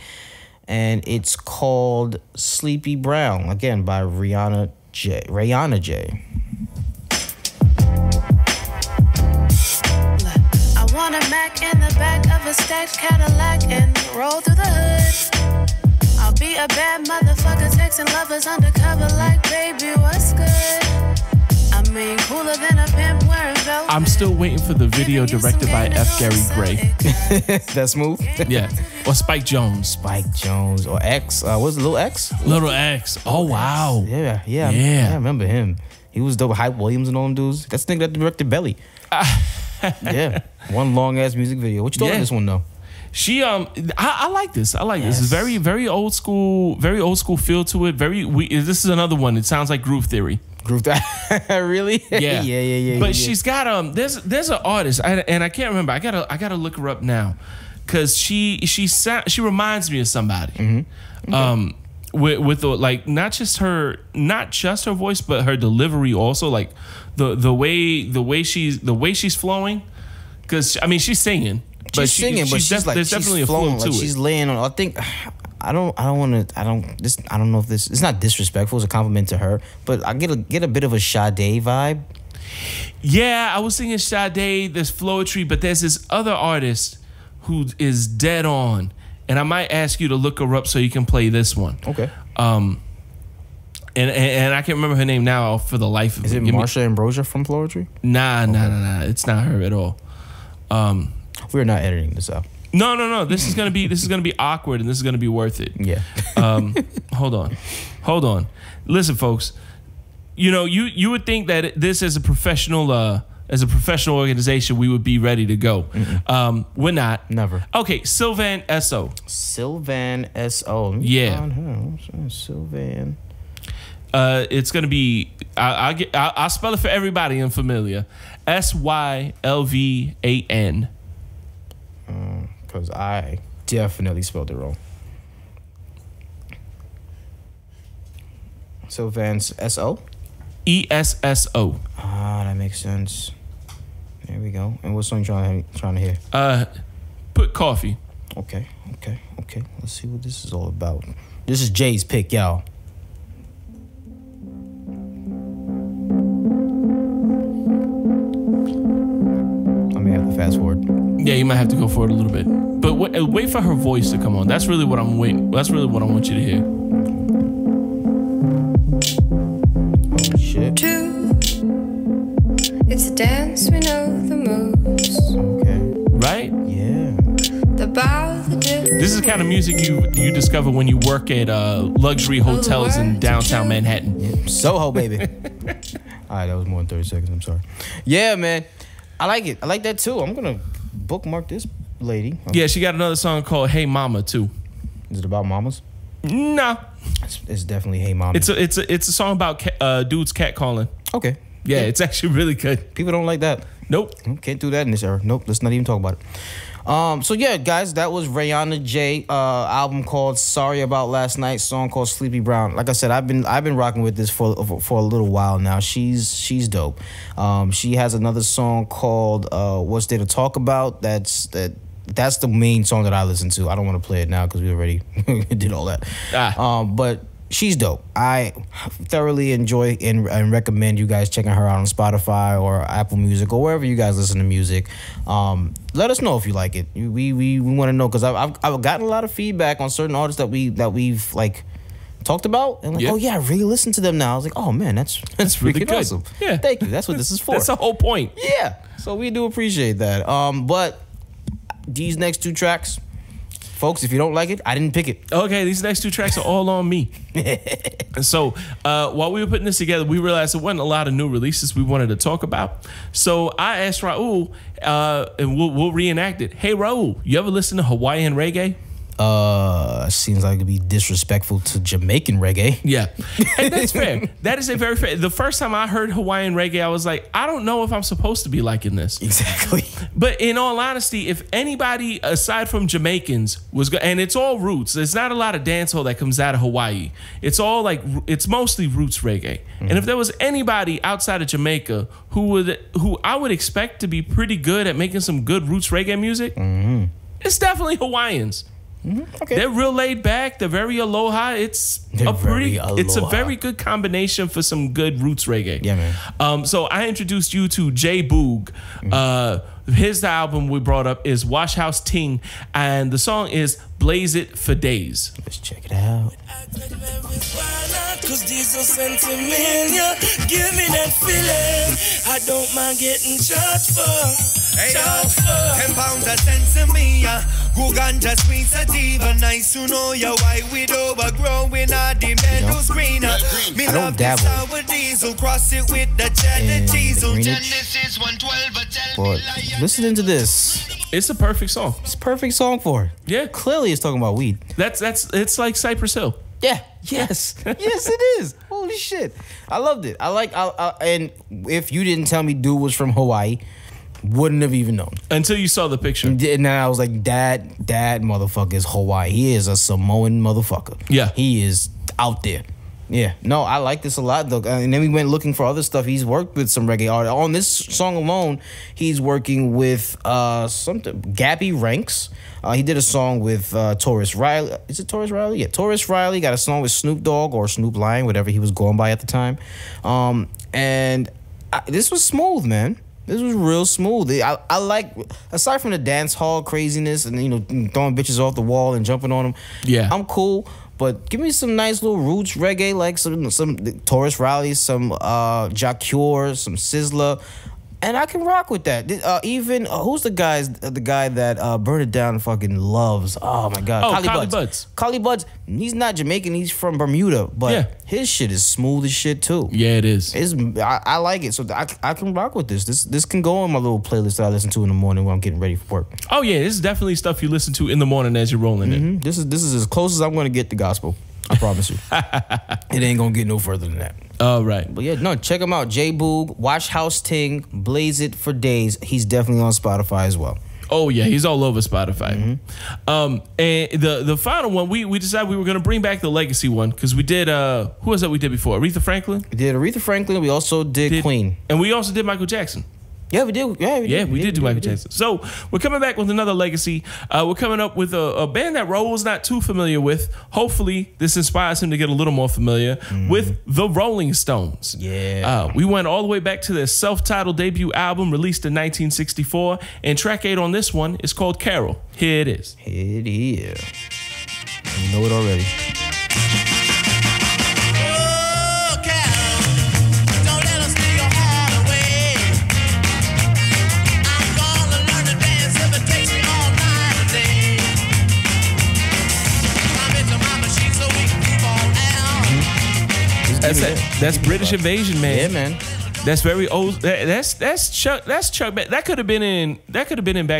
And it's called Sleepy Brown, again, by Rihanna J. I want a Mac in the back of a stacked Cadillac and roll through the hood. I'll be a bad motherfucker texting lovers undercover like, baby, what's good? I mean, cooler than a pimp wearing velvet. I'm still waiting for the video directed by F. Gary Gray. That's smooth? Yeah. Or Spike Jones. Spike Jones. Or X. What's it, Lil X? Little X. Oh, wow. Yeah. I remember him. He was dope with Hype Williams and all them dudes. That's the nigga that directed Belly. Yeah. One long-ass music video. What you thought of this one, though? She I like this. I like this. It's very old school feel to it. This is another one. It sounds like Groove Theory. Really? Yeah. Yeah. But she's got there's an artist and I can't remember. I gotta look her up now, because she reminds me of somebody. Mm-hmm. Okay. With the, like, not just her voice, but her delivery also, like the way she's flowing, because I mean she's singing. She's singing, but she's like there's she's definitely a flowing, flow to like it. she's laying on. I think I don't know if this. It's not disrespectful. It's a compliment to her, but I get a bit of a Sade vibe. Yeah, I was thinking Sade. There's Floetry, but there's this other artist who is dead on, and I might ask you to look her up so you can play this one. Okay. And I can't remember her name now for the life of me. Is it Marsha Ambrosia from Floetry? Nah. It's not her at all. We're not editing this out. No. This is gonna be awkward, and this is gonna be worth it. Yeah. Hold on. Listen, folks. You know, you would think that this as a professional organization, we would be ready to go. We're not. Never. Okay, Sylvan S.O. Sylvan S.O. Yeah. Sylvan. It's gonna be. I'll spell it for everybody unfamiliar. Sylvan. Because I definitely spelled it wrong. Sylvan's S.O. ESSO. Ah, that makes sense. There we go. And what song you trying to hear? Put Coffee. Okay. Let's see what this is all about. This is Jay's pick, y'all. I may have to fast forward. Yeah, you might have to go for it a little bit, but wait for her voice to come on. That's really what I'm waiting. That's really what I want you to hear. Oh shit. Two. It's a dance we know the moves. Okay. Right? Yeah. The bow, the dip. This is the kind of music you discover when you work at luxury hotels in downtown Manhattan. Soho, baby. All right, that was more than 30 seconds. I'm sorry. Yeah, man. I like it. I like that too. I'm gonna bookmark this lady. Yeah, she got another song called "Hey Mama" too. Is it about mamas? No, It's definitely "Hey Mama." it's a song about dudes catcalling. Okay. Yeah, it's actually really good. People don't like that. Nope. Can't do that in this era. Nope. Let's not even talk about it. So yeah, guys, that was Rihanna J album called "Sorry About Last Night," song called "Sleepy Brown." Like I said, I've been rocking with this for a little while now. She's dope. She has another song called "What's There to Talk About." That's the main song that I listen to. I don't want to play it now because we already did all that. But she's dope. I thoroughly enjoy and recommend you guys checking her out on Spotify or Apple Music or wherever you guys listen to music. Let us know if you like it. We want to know because I've gotten a lot of feedback on certain artists that we've like talked about and like, oh yeah, I really listen to them now. I was like, oh man, that's really freaking good. awesome. Yeah, thank you. That's what this is for. That's the whole point. Yeah, so we do appreciate that. But these next two tracks, folks, if you don't like it, I didn't pick it. Okay, these next two tracks are all on me. And so while we were putting this together, we realized there wasn't a lot of new releases we wanted to talk about. So I asked Raul, and we'll reenact it. Hey, Raul, you ever listen to Hawaiian reggae? Seems like it'd be disrespectful to Jamaican reggae. Yeah, and that's fair. That is a very fair. The first time I heard Hawaiian reggae, I was like, I don't know if I'm supposed to be liking this. Exactly. But in all honesty, if anybody aside from Jamaicans was, and it's all roots. There's not a lot of dancehall that comes out of Hawaii. It's all like it's mostly roots reggae. And if there was anybody outside of Jamaica who I would expect to be pretty good at making some good roots reggae music, it's definitely Hawaiians. Okay. They're real laid back. They're very aloha. It's a very good combination for some good roots reggae. Yeah, man. So I introduced you to Jay Boog. His album we brought up is Wash House Ting, and the song is Blaze It for Days. Let's check it out. Cause these are sentimental. Give me that feeling. I don't mind getting charged for. Hey, 10 pounds a cent to me. Who ganja sweet sativa. Nice to know you. Why we overgrowing our the meadows greener. Me I don't love dabble this sour diesel. Cross it with the cheddar diesel. Greenwich. But listening to this, It's a perfect song. it's a perfect song for it. Yeah. Clearly it's talking about weed. It's like Cypress Hill. Yeah. Yes. Yes, it is. Holy shit. I loved it. And if you didn't tell me dude was from Hawaii, wouldn't have even known. Until you saw the picture. And then I was like, Dad motherfucker is Hawaii. He is a Samoan motherfucker. Yeah. He is out there. Yeah, no, I like this a lot though. And then we went looking for other stuff. He's worked with some reggae artists. On this song alone, he's working with something Gabby Ranks. He did a song with Taurus Riley. Is it Taurus Riley? Yeah, Taurus Riley got a song with Snoop Dogg or Snoop Lion, whatever he was going by at the time. This was smooth, man. This was real smooth. I like, aside from the dance hall craziness and throwing bitches off the wall and jumping on them. Yeah, I'm cool. But give me some nice little roots reggae, like some Taurus Riley, some Jacure, some Sizzler, and I can rock with that. Even who's the guy that Burn It Down fucking loves? Oh my God, Collie Buddz. Collie Buddz. He's not Jamaican. He's from Bermuda, but his shit is smooth as shit too. Yeah, it is. I like it, so I can rock with this. This can go on my little playlist that I listen to in the morning when I'm getting ready for work. Oh yeah, this is definitely stuff you listen to in the morning as you're rolling in. This is as close as I'm gonna get to gospel. I promise you. It ain't gonna get no further than that. All right. But yeah, no, check him out. J Boog, Watch House Ting, Blaze It for Days. He's definitely on Spotify as well. Oh yeah, he's all over Spotify. And the final one, we decided we were gonna bring back the legacy one because we did who was that we did before? Aretha Franklin? We did Aretha Franklin, we also did Queen. And we also did Michael Jackson. Yeah, we did. We did do Michael Jackson. So we're coming back with another legacy. We're coming up with a band that Raul's not too familiar with. Hopefully, this inspires him to get a little more familiar with the Rolling Stones. Yeah. We went all the way back to their self-titled debut album released in 1964. And track 8 on this one is called Carol. Here it is. Here it is. You know it already. That's British Invasion, man. Yeah, man. That's very old. That's Chuck. That's Chuck. That could have been in Back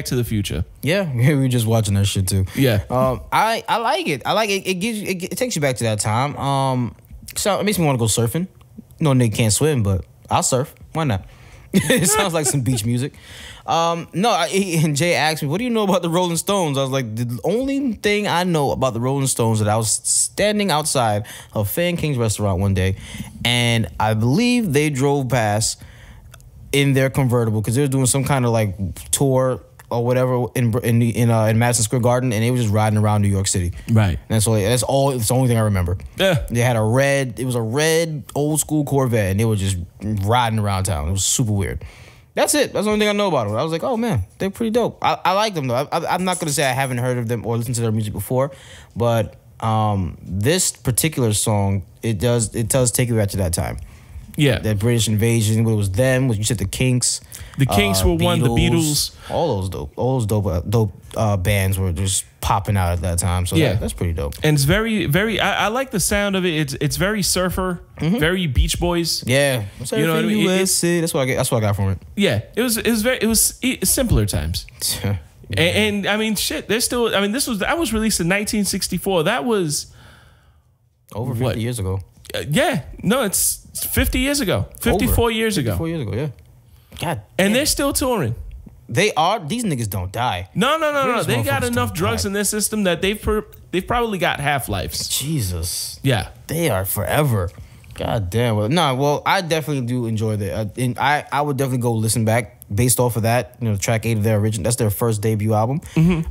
to the Future. Yeah, we were just watching that shit too. Yeah. I like it. I like it. It takes you back to that time. So it makes me want to go surfing. No nigga can't swim, but I'll surf. Why not? It sounds like some beach music. And Jay asked me, what do you know about the Rolling Stones? I was like, the only thing I know about the Rolling Stones that I was standing outside of Fan King's restaurant one day, and I believe they drove past in their convertible because they were doing some kind of like tour or whatever in Madison Square Garden, and they were just riding around New York City. Right. And that's all. It's the only thing I remember. Yeah. They had it was a red old school Corvette, and they were just riding around town. It was super weird. That's it. That's the only thing I know about them. I was like, oh man, they're pretty dope. I like them though. I'm not gonna say I haven't heard of them or listened to their music before, but this particular song, it does take you back to that time. Yeah, that British Invasion. It was them. You said the Kinks. The Kinks were one. The Beatles. All those dope bands were just popping out at that time. So yeah, that's pretty dope. And it's very, very. I like the sound of it. It's very surfer, very Beach Boys. Yeah, you know what I mean. That's what I got from it. Yeah, it was simpler times. and I mean, shit. There's still. I mean, that was released in 1964. That was over 50 years ago. It's 50 years ago. 54 years ago. 54 years ago, yeah. God and they're still touring. They are. These niggas don't die. No. They got enough drugs in their system that they've probably got half-lives. Jesus. Yeah. They are forever. God damn. Well, I definitely do enjoy that. And I would definitely go listen back based off of that. Track 8 of their original. That's their first debut album.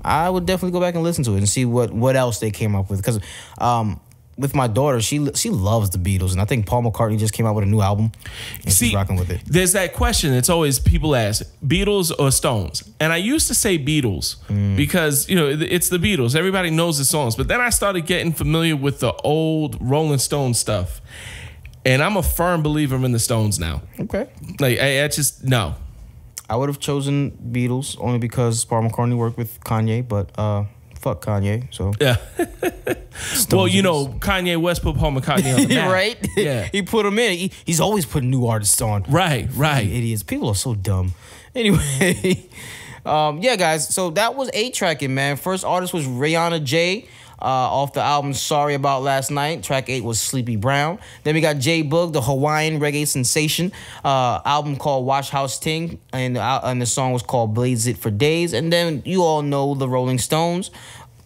I would definitely go back and listen to it and see what else they came up with. Because with my daughter, she loves the Beatles, and I think Paul McCartney just came out with a new album, and she's rocking with it. There's that question. It's always people ask, Beatles or Stones? And I used to say Beatles because it's the Beatles. Everybody knows the songs. But then I started getting familiar with the old Rolling Stone stuff, and I'm a firm believer in the Stones now. Okay, like I just no. I would have chosen Beatles only because Paul McCartney worked with Kanye, but fuck Kanye, so yeah. Well, Kanye West put Paul McCartney on the map. Right? Yeah. He put him in. He's always putting new artists on. Right. Idiots. People are so dumb. Anyway, yeah, guys. So that was 8-tracking, man. First artist was Rihanna J. Off the album Sorry About Last Night. Track 8 was Sleepy Brown. Then we got J Boog, the Hawaiian reggae sensation. Album called Wash House Ting, and the song was called Blaze It for Days. And then you all know the Rolling Stones.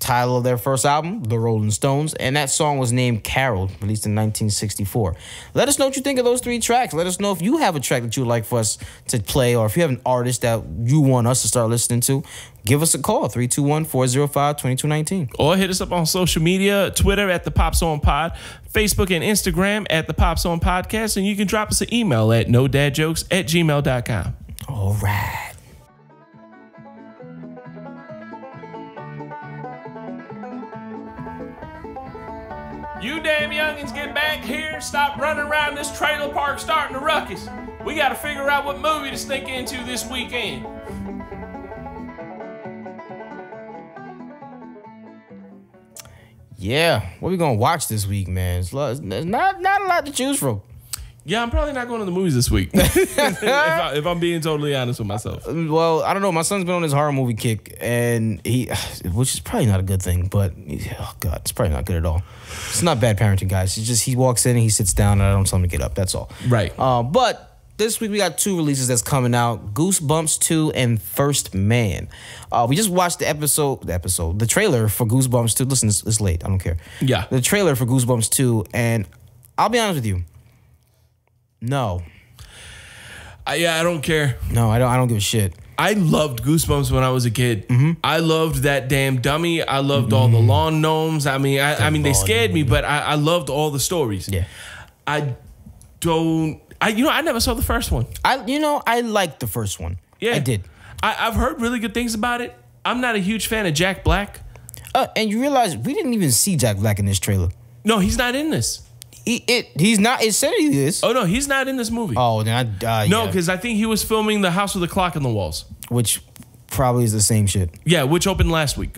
title of their first album, The Rolling Stones, and that song was named Carol, released in 1964. Let us know what you think of those 3 tracks. Let us know if you have a track that you would like for us to play, or if you have an artist that you want us to start listening to. Give us a call, 321-405-2219. Or hit us up on social media, Twitter at The Pops On Pod, Facebook and Instagram at The Pops On Podcast, and you can drop us an email at nodadjokes@gmail.com. All right. You damn youngins, get back here. Stop running around this trailer park starting a ruckus. We got to figure out what movie to sneak into this weekend. Yeah, what we gonna watch this week, man? It's not a lot to choose from. Yeah, I'm probably not going to the movies this week. if I'm being totally honest with myself. Well, I don't know. My son's been on his horror movie kick, and which is probably not a good thing, but oh god, it's probably not good at all. It's not bad parenting, guys. It's just he walks in and he sits down, and I don't tell him to get up. That's all. Right. But this week we got 2 releases that's coming out: Goosebumps 2 and First Man. We just watched the trailer for Goosebumps 2. Listen, it's late. I don't care. Yeah. The trailer for Goosebumps 2, and I'll be honest with you. No. I don't care. No, I don't give a shit. I loved Goosebumps when I was a kid. I loved that damn dummy. I loved all the lawn gnomes. I mean, they scared me, but I loved all the stories. Yeah. I never saw the first one. I liked the first one. Yeah. I did. I've heard really good things about it. I'm not a huge fan of Jack Black. And you realize we didn't even see Jack Black in this trailer. No, he's not in this. He's not. It said he is. Oh no, he's not in this movie. Oh, then no, because I think he was filming The House with the Clock on the Walls, which probably is the same shit. Yeah, which opened last week.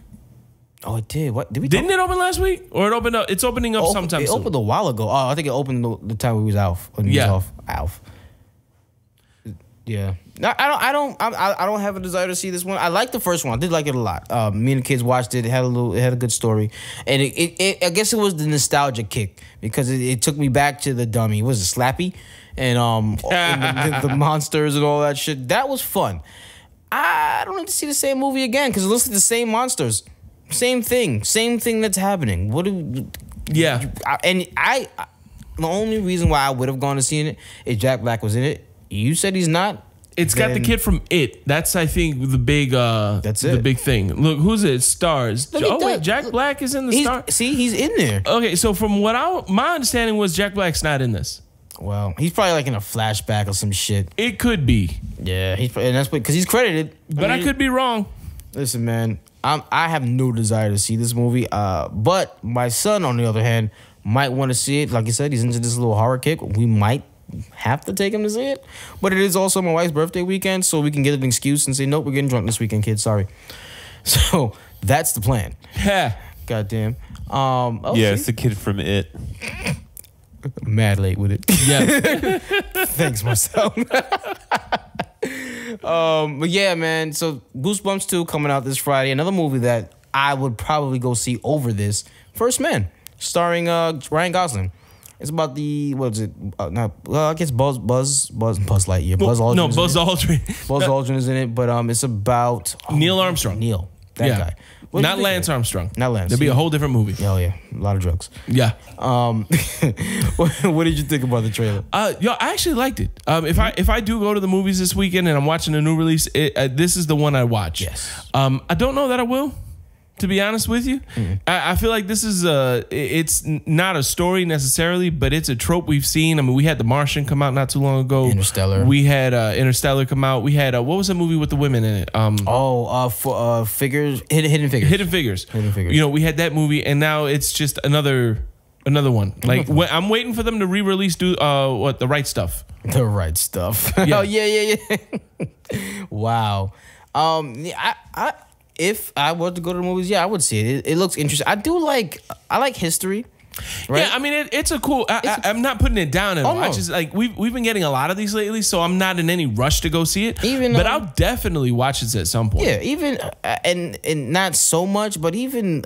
Oh, it did. What did we? Didn't it open last week, or it opened up? It's opening up sometime. It opened a while ago. Oh, I think it opened the time we was Alf. When he was off. Alf. Yeah. I don't have a desire to see this one. I like the first one. I did like it a lot. Me and the kids watched it. It had a good story, and I guess it was the nostalgia kick because it took me back to the dummy. Was it Slappy? And the monsters and all that shit. That was fun. I don't need to see the same movie again because it looks like the same monsters, same thing that's happening. The only reason why I would have gone to see it is Jack Black was in it. You said he's not. It's got the kid from It. That's, I think, the big. That's it. The big thing. Look, who's it? Stars. Jack Black is in the star. See, he's in there. Okay, so from what my understanding was, Jack Black's not in this. Well, he's probably like in a flashback or some shit. It could be. Yeah, and that's because he's credited. But I could be wrong. Listen, man, I have no desire to see this movie. But my son, on the other hand, might want to see it. Like you said, he's into this little horror kick. We might have to take him to see it, but it is also my wife's birthday weekend, so we can get an excuse and say, nope, we're getting drunk this weekend, kids, sorry. So that's the plan. Yeah. Goddamn. It's the kid from It. Mad late with it. Yeah. Thanks, myself. But yeah, man, so Goosebumps 2 coming out this Friday. Another movie that I would probably go see over this, First Man, starring Ryan Gosling. It's about I guess Buzz Lightyear. Buzz Aldrin. No, Buzz Aldrin. Buzz Aldrin is in it, but it's about Neil Armstrong. That guy. Not Lance Armstrong. Not Lance. There'll be a whole different movie. Oh yeah, a lot of drugs. Yeah. What did you think about the trailer? I actually liked it. If I do go to the movies this weekend and I'm watching a new release, this is the one I watch. Yes. I don't know that I will, to be honest with you. I feel like this is it's not a story necessarily, but it's a trope we've seen. I mean, we had The Martian come out not too long ago. Interstellar. We had Interstellar come out. We had what was that movie with the women in it? Figures, Hidden Figures. Hidden Figures. You know, we had that movie, and now it's just another one. Like I'm waiting for them to re-release The Right Stuff. The Right Stuff. Yeah. Oh yeah. Wow. If I were to go to the movies, I would see it. It looks interesting. I like history. Right? Yeah, I mean it's a cool. I'm not putting it down at all. No. I just like we've been getting a lot of these lately, so I'm not in any rush to go see it. But I'll definitely watch it at some point. Yeah, even and not so much, but even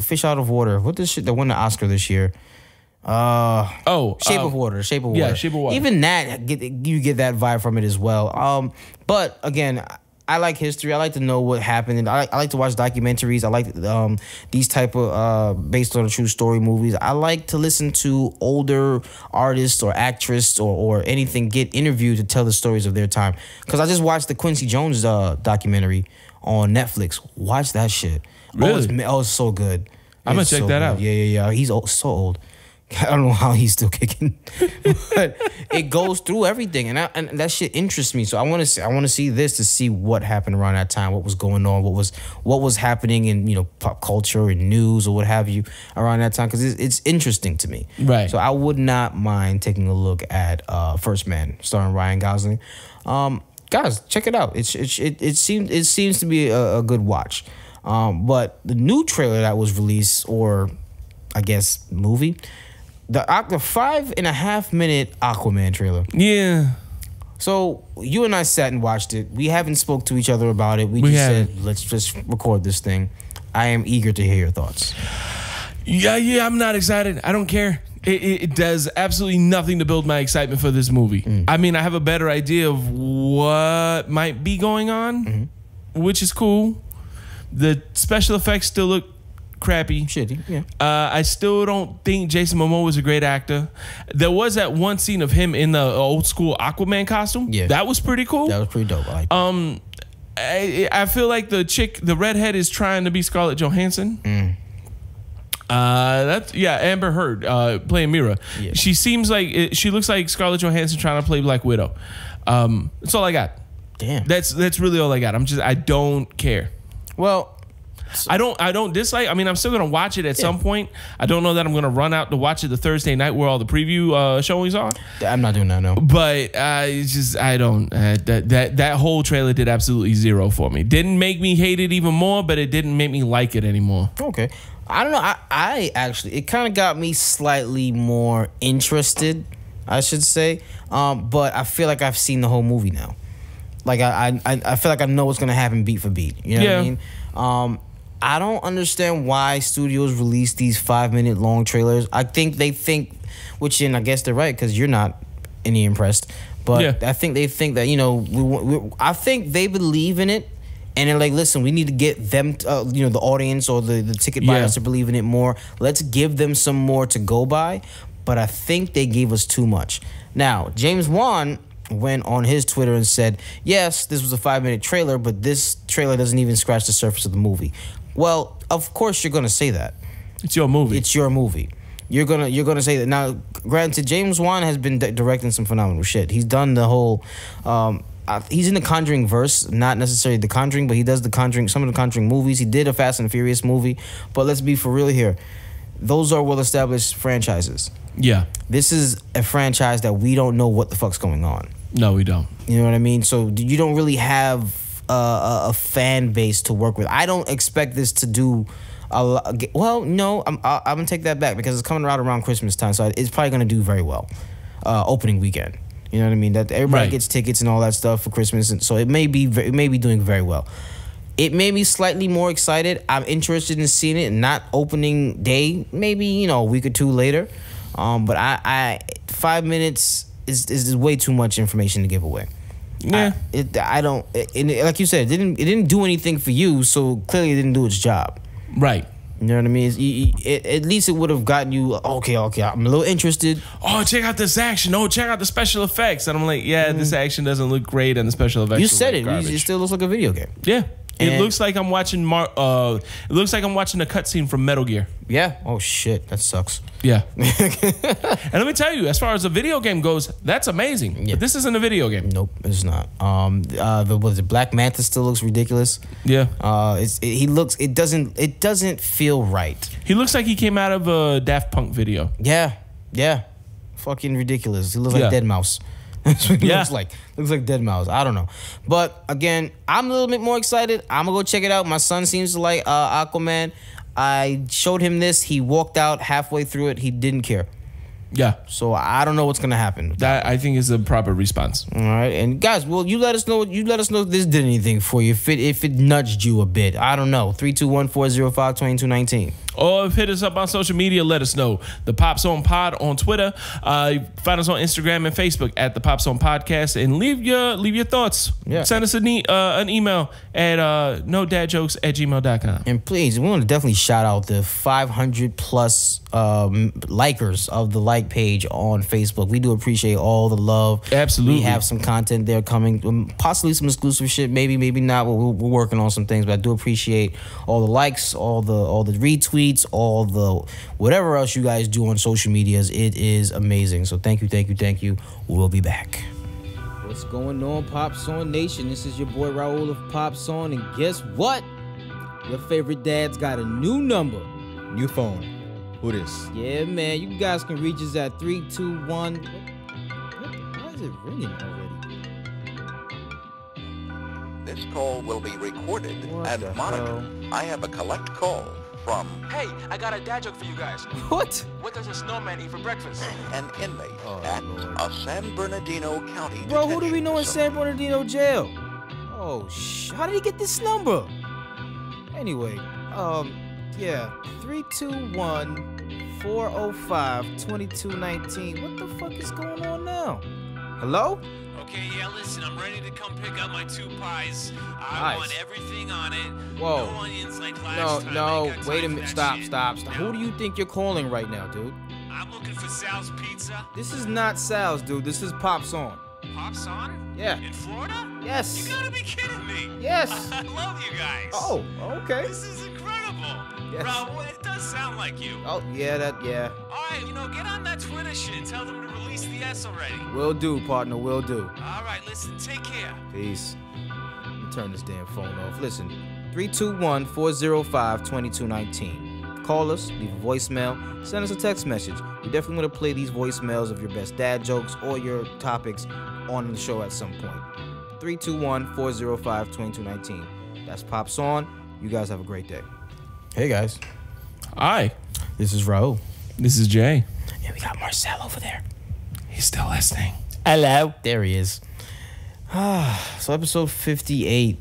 Fish Out of Water. What this shit that won the Oscar this year? Shape of Water. Yeah, Shape of Water. Even that you get that vibe from it as well. But again, I like history. I like to know what happened. And I like to watch documentaries. I like these type of based on a true story movies. I like to listen to older artists or actresses or anything get interviewed to tell the stories of their time. Because I just watched the Quincy Jones documentary on Netflix. Watch that shit. Really? It's so good. I'm going to check that out. Yeah. He's so old. I don't know how he's still kicking, but it goes through everything, and that shit interests me. So I want to see this to see what happened around that time, what was going on, what was happening in pop culture and news or what have you around that time, because it's interesting to me. Right. So I would not mind taking a look at First Man, starring Ryan Gosling. Guys, check it out. It seems to be a good watch. But the new trailer that was released, or I guess movie. The 5.5 minute Aquaman trailer. Yeah. So you and I sat and watched it. We haven't spoke to each other about it. We just said, let's just record this thing. I am eager to hear your thoughts. Yeah, I'm not excited. I don't care. It does absolutely nothing to build my excitement for this movie. I mean, I have a better idea of what might be going on, which is cool. The special effects still look crappy. Shitty, yeah. I still don't think Jason Momoa was a great actor. There was that one scene of him in the old school Aquaman costume. Yeah. That was pretty cool. That was pretty dope. I like that. I feel like the redhead is trying to be Scarlett Johansson. Amber Heard playing Mira. Yeah. She seems like she looks like Scarlett Johansson trying to play Black Widow. That's all I got. Damn. That's really all I got. I don't care. Well, I don't dislike. I mean, I'm still gonna watch it at some point. I don't know that I'm gonna run out to watch it the Thursday night where all the preview showings are. I'm not doing that, no. But I don't. That whole trailer did absolutely zero for me. Didn't make me hate it even more, but it didn't make me like it anymore. Okay, I don't know. I actually, it kind of got me slightly more interested, I should say. But I feel like I've seen the whole movie now. Like I feel like I know what's gonna happen beat for beat. You know what I mean? I don't understand why studios release these 5-minute long trailers. I think they think, and I guess they're right because you're not any impressed. But I think they think that I think they believe in it, and they're like, listen, we need to get them, the audience or the ticket buyers to believe in it more. Let's give them some more to go by. But I think they gave us too much. Now, James Wan went on his Twitter and said, yes, this was a 5-minute trailer, but this trailer doesn't even scratch the surface of the movie. Well, of course you're gonna say that. It's your movie. It's your movie. You're gonna say that. Now, granted, James Wan has been directing some phenomenal shit. He's done the whole. He's in the Conjuring verse, not necessarily the Conjuring, but he does some of the Conjuring movies. He did a Fast and Furious movie, but let's be for real here. Those are well-established franchises. Yeah. This is a franchise that we don't know what the fuck's going on. No, we don't. You know what I mean? So you don't really have a fan base to work with. I don't expect this to do a lot. Well, no, I'm gonna take that back because it's coming out around Christmas time, so it's probably gonna do very well. Opening weekend, you know what I mean? That everybody gets tickets and all that stuff for Christmas, and so it may be doing very well. It made me slightly more excited. I'm interested in seeing it. Not opening day, maybe a week or two later. But I 5 minutes is way too much information to give away. Yeah, like you said, it didn't do anything for you, so clearly it didn't do its job. Right. You know what I mean? At least it would have gotten you, okay, I'm a little interested. Oh, check out this action. Oh, check out the special effects. And I'm like, this action doesn't look great, and the special effects. You said it. It still looks like a video game. Yeah. It looks like I'm watching a cutscene from Metal Gear. Yeah. Oh shit, that sucks. Yeah. And let me tell you, as far as a video game goes, that's amazing. Yeah. But this isn't a video game. Nope, it's not. The Black Manta still looks ridiculous. Yeah. It doesn't feel right. He looks like he came out of a Daft Punk video. Yeah. Fucking ridiculous. He looks like Deadmau5. That's what he looks like. Looks like Deadmau5. I don't know. But again, I'm a little bit more excited. I'm going to go check it out. My son seems to like Aquaman. I showed him this. He walked out halfway through it. He didn't care. Yeah. So I don't know what's going to happen. That I think is a proper response. All right. And guys, well, you let us know if this did anything for you. If it nudged you a bit. I don't know. 321-405-2219. Or hit us up on social media. Let us know. The Pop Song Pod on Twitter. Find us on Instagram and Facebook at the Pop Song Podcast, and leave your thoughts. Yeah. Send us an email at nodadjokes@gmail.com. And please, we want to definitely shout out the 500 plus likers of the like page on Facebook. We do appreciate all the love. Absolutely. We have some content there coming, possibly some exclusive shit. Maybe not. We're working on some things, but I do appreciate all the likes, all the retweets, all the whatever else you guys do on social medias. It is amazing. So thank you. We'll be back. What's going on, Pop Song Nation? This is your boy Raul of Pop Song, and guess what? Your favorite dad's got a new number. New phone. Who this? Yeah, man. You guys can reach us at 321. Why is it ringing already? This call will be recorded and monitored. I have a collect call from... Hey, I got a dad joke for you guys. What? What does a snowman eat for breakfast? An inmate at a San Bernardino County Bro, who do we know in San Bernardino jail? Oh, how did he get this number? Anyway, yeah, 321-405-2219. What the fuck is going on now? Hello? Okay, yeah, listen, I'm ready to come pick up my 2 pies. I want everything on it. Whoa. No onions like last time. No, wait a minute. Stop. Who do you think you're calling right now, dude? I'm looking for Sal's Pizza. This is not Sal's, dude. This is Pop Song. Pop Song? Yeah. In Florida? Yes. You gotta be kidding me. Yes. I love you guys. Oh, okay. This is incredible. Yes. Raul, it does sound like you. Oh, yeah. All right, get on that Twitter shit. Tell them to release the S already. Will do, partner. Will do. All right, listen, take care. Peace. Let me turn this damn phone off. Listen, 321-405-2219. Call us, leave a voicemail, send us a text message. We definitely want to play these voicemails of your best dad jokes or your topics on the show at some point. 321-405-2219. That's Pop's On. You guys have a great day. Hey, guys. Hi. This is Raul. This is Jay. And we got Marcel over there. He's still listening. Hello. There he is. So episode 58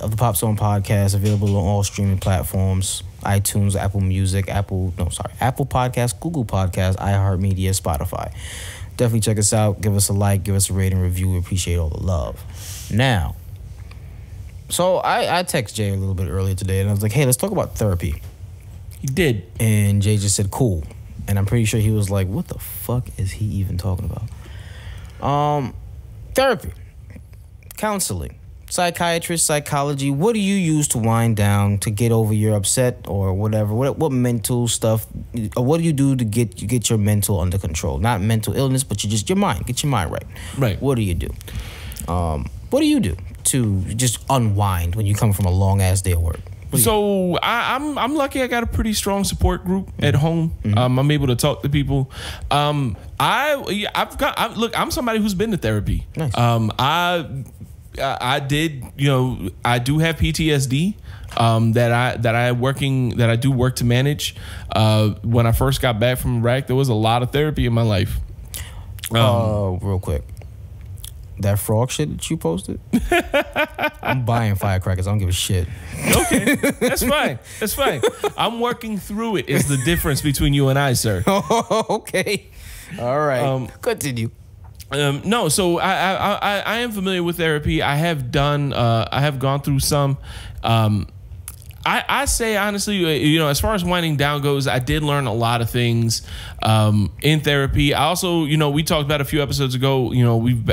of the Pop Song Podcast, available on all streaming platforms: iTunes, Apple Music, Apple Podcasts, Google Podcasts, iHeartMedia, Spotify. Definitely check us out. Give us a like, give us a rating, review. We appreciate all the love. Now, so I texted Jay a little bit earlier today, and I was like, hey, let's talk about therapy. He did. And Jay just said, cool. And I'm pretty sure he was like, what the fuck is he even talking about? Therapy, counseling, psychiatrist, psychology. What do you use to wind down, to get over your upset or whatever? What mental stuff, or what do you do to get your mental under control? Not mental illness, but get your mind right. Right. What do you do? What do you do to just unwind when you come from a long ass day of work? So I'm lucky. I got a pretty strong support group at home. I'm able to talk to people. I'm somebody who's been to therapy. Nice. I did. I do have PTSD. That I do work to manage. When I first got back from Iraq, there was a lot of therapy in my life. Real quick. That frog shit that you posted, I'm buying firecrackers. I don't give a shit. Okay, that's fine. That's fine. I'm working through it. Is the difference between you and I, sir? Okay, all right. Continue. No, so I am familiar with therapy. I have gone through some. I say honestly, as far as winding down goes, I did learn a lot of things in therapy. I also, we talked about a few episodes ago. I've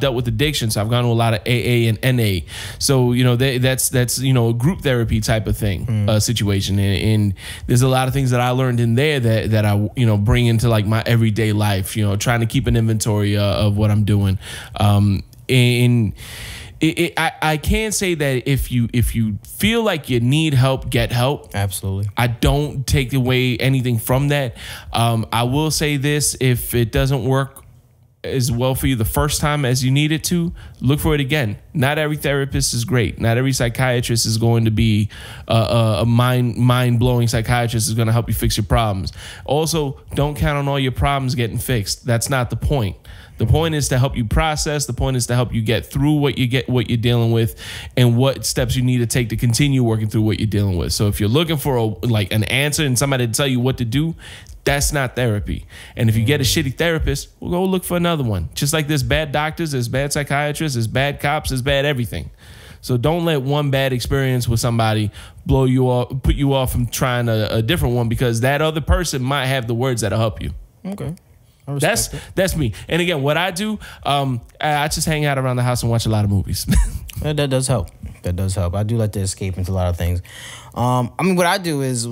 dealt with addiction, so I've gone to a lot of AA and NA. So that's a group therapy type of thing, situation, and there's a lot of things that I learned in there that I bring into like my everyday life. Trying to keep an inventory of what I'm doing, I can say that if you feel like you need help, get help. Absolutely. I don't take away anything from that. I will say this: if it doesn't work as well for you the first time as you need it to, look for it again. Not every therapist is great. Not every psychiatrist is going to be a mind-blowing psychiatrist is going to help you fix your problems. Also, don't count on all your problems getting fixed. That's not the point. The point is to help you process. The point is to help you get through what you're dealing with, and what steps you need to take to continue working through what you're dealing with. So if you're looking for an answer and somebody to tell you what to do, that's not therapy. And if you get a shitty therapist, we'll go look for another one. Just like there's bad doctors, there's bad psychiatrists, there's bad cops, there's bad everything. So don't let one bad experience with somebody blow you off, put you off from trying a different one, because that other person might have the words that'll help you. Okay. That's me. And again, what I do, I just hang out around the house and watch a lot of movies. That does help. That does help. I do like to escape into a lot of things. I mean, what I do is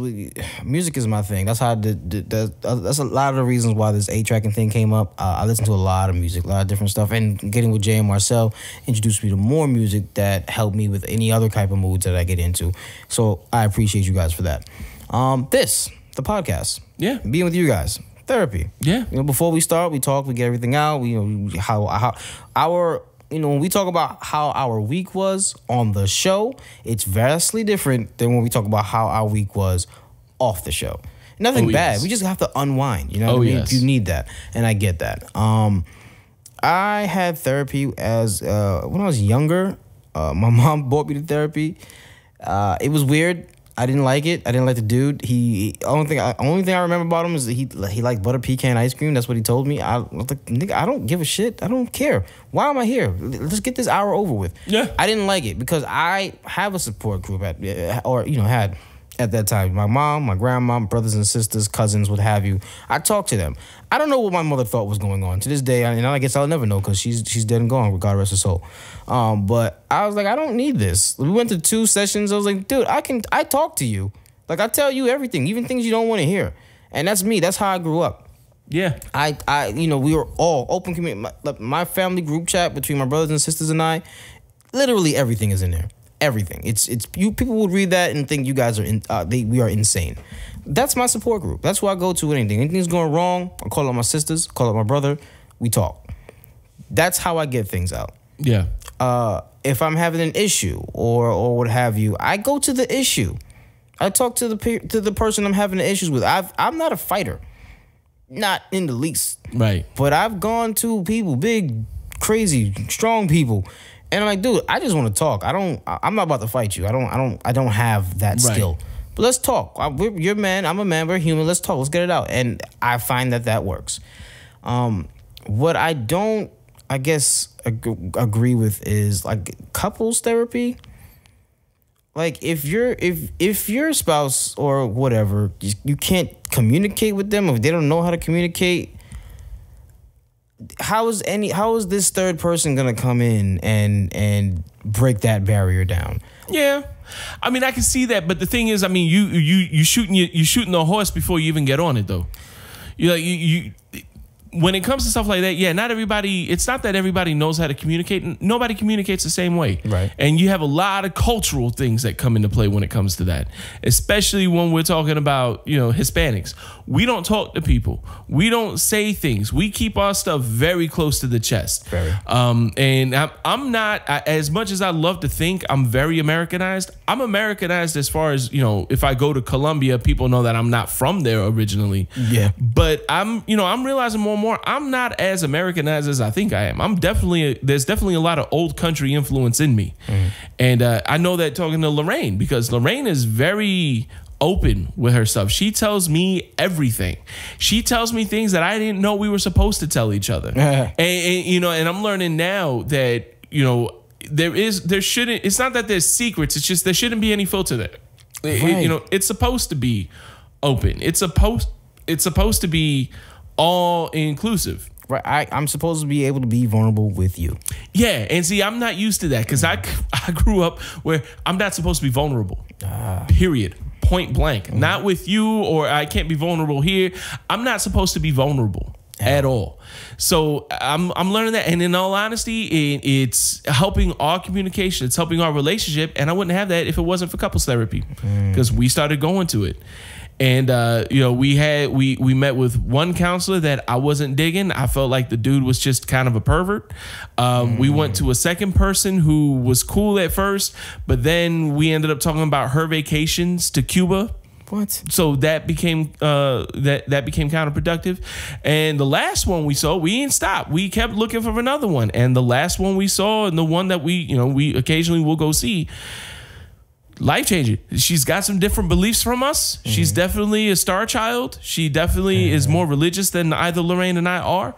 music is my thing. That's how that's a lot of the reasons why this 8-tracking thing came up. I listen to a lot of music, a lot of different stuff, and getting with Jay and Marcel introduced me to more music that helped me with any other type of moods that I get into. So I appreciate you guys for that. The podcast, being with you guys. Therapy. Yeah. Before we start, we talk, we get everything out. When we talk about how our week was on the show, it's vastly different than when we talk about how our week was off the show. Nothing bad. Yes. We just have to unwind. You know what I mean? Yes. You need that. And I get that. I had therapy as when I was younger. My mom brought me to therapy. It was weird. I didn't like it. I didn't like the dude. Only thing I remember about him is that he liked butter pecan ice cream. That's what he told me. I was like, nigga, I don't give a shit. I don't care. Why am I here? Let's get this hour over with. Yeah. I didn't like it because I have a support group had at that time. My mom, my grandma, my brothers and sisters, cousins, what have you. I talked to them. I don't know what my mother thought was going on. To this day, and I guess I'll never know because she's dead and gone, God rest her soul. But I was like, I don't need this. We went to 2 sessions. I was like, dude, I talk to you. Like, I tell you everything, even things you don't want to hear. And that's me. That's how I grew up. Yeah. We were all open community. My family group chat between my brothers and sisters and I, literally everything is in there. Everything. It's you. People would read that and think you guys are we are insane. That's my support group. That's where I go to with anything. Anything's going wrong, I call up my sisters, call up my brother. We talk. That's how I get things out. Yeah. If I'm having an issue or what have you, I go to the issue. I talk to the person I'm having the issues with. I'm not a fighter, not in the least. Right. But I've gone to people, big, crazy, strong people. And I'm like, dude, I just want to talk. I'm not about to fight you. I don't have that skill. But let's talk. You're a man. I'm a man. We're human. Let's talk. Let's get it out. And I find that works. What I don't, I guess, agree with is like couples therapy. Like if your spouse or whatever, you can't communicate with them, if they don't know how to communicate, how is this third person gonna come in and break that barrier down? Yeah, I mean, I can see that, but the thing is, I mean, you shooting the horse before you even get on it, though. You when it comes to stuff like that, yeah, not everybody. It's not that everybody knows how to communicate. Nobody communicates the same way, right? And you have a lot of cultural things that come into play when it comes to that, especially when we're talking about Hispanics. We don't talk to people. We don't say things. We keep our stuff very close to the chest. Very. And I'm not, as much as I love to think I'm very Americanized. I'm Americanized as far as if I go to Colombia, people know that I'm not from there originally. Yeah. But I'm realizing more and more I'm not as Americanized as I think I am. There's definitely a lot of old country influence in me. And I know that talking to Lorraine, because Lorraine is very open with her stuff. She tells me everything. She tells me things that I didn't know we were supposed to tell each other. And I'm learning now that there shouldn't. It's not that there's secrets. It's just there shouldn't be any filter there. It's supposed to be open. It's supposed to be all inclusive. Right. I'm supposed to be able to be vulnerable with you. Yeah. And see, I'm not used to that because I grew up where I'm not supposed to be vulnerable. Period. Point blank. Not with you, or I can't be vulnerable here. I'm not supposed to be vulnerable at all. So I'm learning that. And in all honesty, it's helping our communication. It's helping our relationship. And I wouldn't have that if it wasn't for couples therapy, because we started going to it. And we met with one counselor that I wasn't digging. I felt like the dude was just kind of a pervert. We went to a second person who was cool at first, but then we ended up talking about her vacations to Cuba. What? So that became that became counterproductive. And the last one we saw, we didn't stop. We kept looking for another one. And the last one we saw, and the one that we occasionally will go see, life-changing. She's got some different beliefs from us. She's definitely a star child. She definitely is more religious than either Lorraine and I are.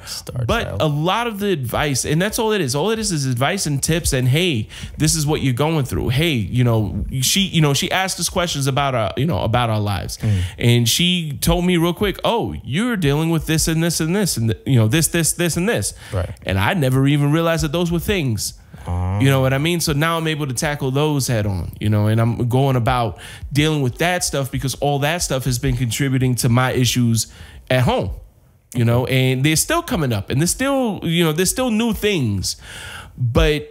But a lot of the advice, and that's all it is. All it is advice and tips. And hey, this is what you're going through. Hey, she asked us questions about our lives, and she told me real quick, oh, you're dealing with this and this and this, and this and this. Right. And I never even realized that those were things. You know what I mean? So now I'm able to tackle those head on, and I'm going about dealing with that stuff because all that stuff has been contributing to my issues at home, and they're still coming up and there's still new things. But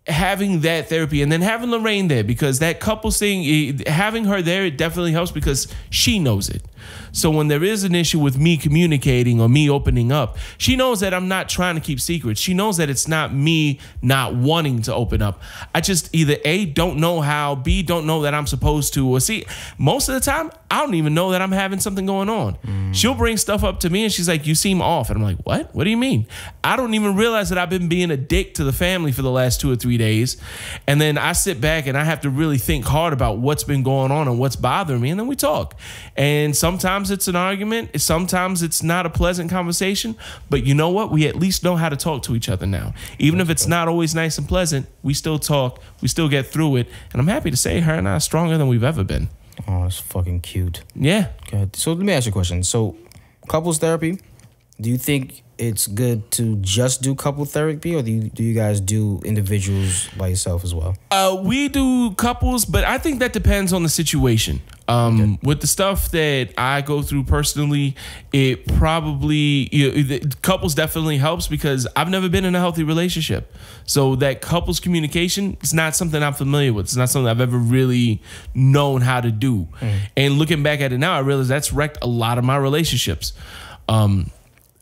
having that therapy and then having Lorraine there, because that couples thing, having her there, it definitely helps because she knows it. So when there is an issue with me communicating or me opening up, she knows that I'm not trying to keep secrets. She knows that it's not me not wanting to open up. I just either A, don't know how, B, don't know that I'm supposed to, or C, most of the time, I don't even know that I'm having something going on. She'll bring stuff up to me and she's like, you seem off. And I'm like, what? What do you mean? I don't even realize that I've been being a dick to the family for the last 2 or 3 days. And then I sit back and I have to really think hard about what's been going on and what's bothering me. And then we talk. And sometimes it's an argument. Sometimes it's not a pleasant conversation. But you know what? We at least know how to talk to each other now. Even if it's not always nice and pleasant, we still talk. We still get through it. And I'm happy to say her and I are stronger than we've ever been. Oh, that's fucking cute. Yeah. God. So let me ask you a question. So couples therapy, do you think it's good to just do couple therapy, or do you guys do individuals by yourself as well? We do couples, but I think that depends on the situation. With the stuff that I go through personally, it probably, couples definitely helps because I've never been in a healthy relationship. So that couples communication is not something I'm familiar with. It's not something I've ever really known how to do. And looking back at it now, I realize that's wrecked a lot of my relationships.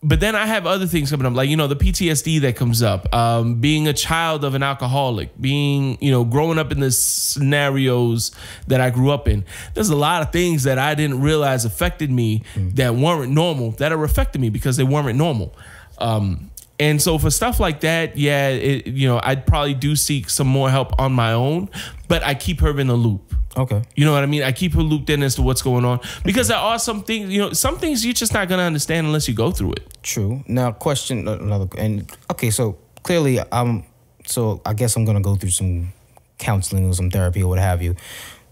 But then I have other things coming up, like, the PTSD that comes up, being a child of an alcoholic, being, growing up in the scenarios that I grew up in. There's a lot of things that I didn't realize affected me that weren't normal, that are affecting me because they weren't normal. And so for stuff like that, yeah, I'd probably do seek some more help on my own, but I keep her in the loop. Okay. You know what I mean? I keep her looped in as to what's going on because there are some things, some things you're just not going to understand unless you go through it. True. Now, question another, and okay, so clearly so I guess I'm going to go through some counseling or some therapy or what have you.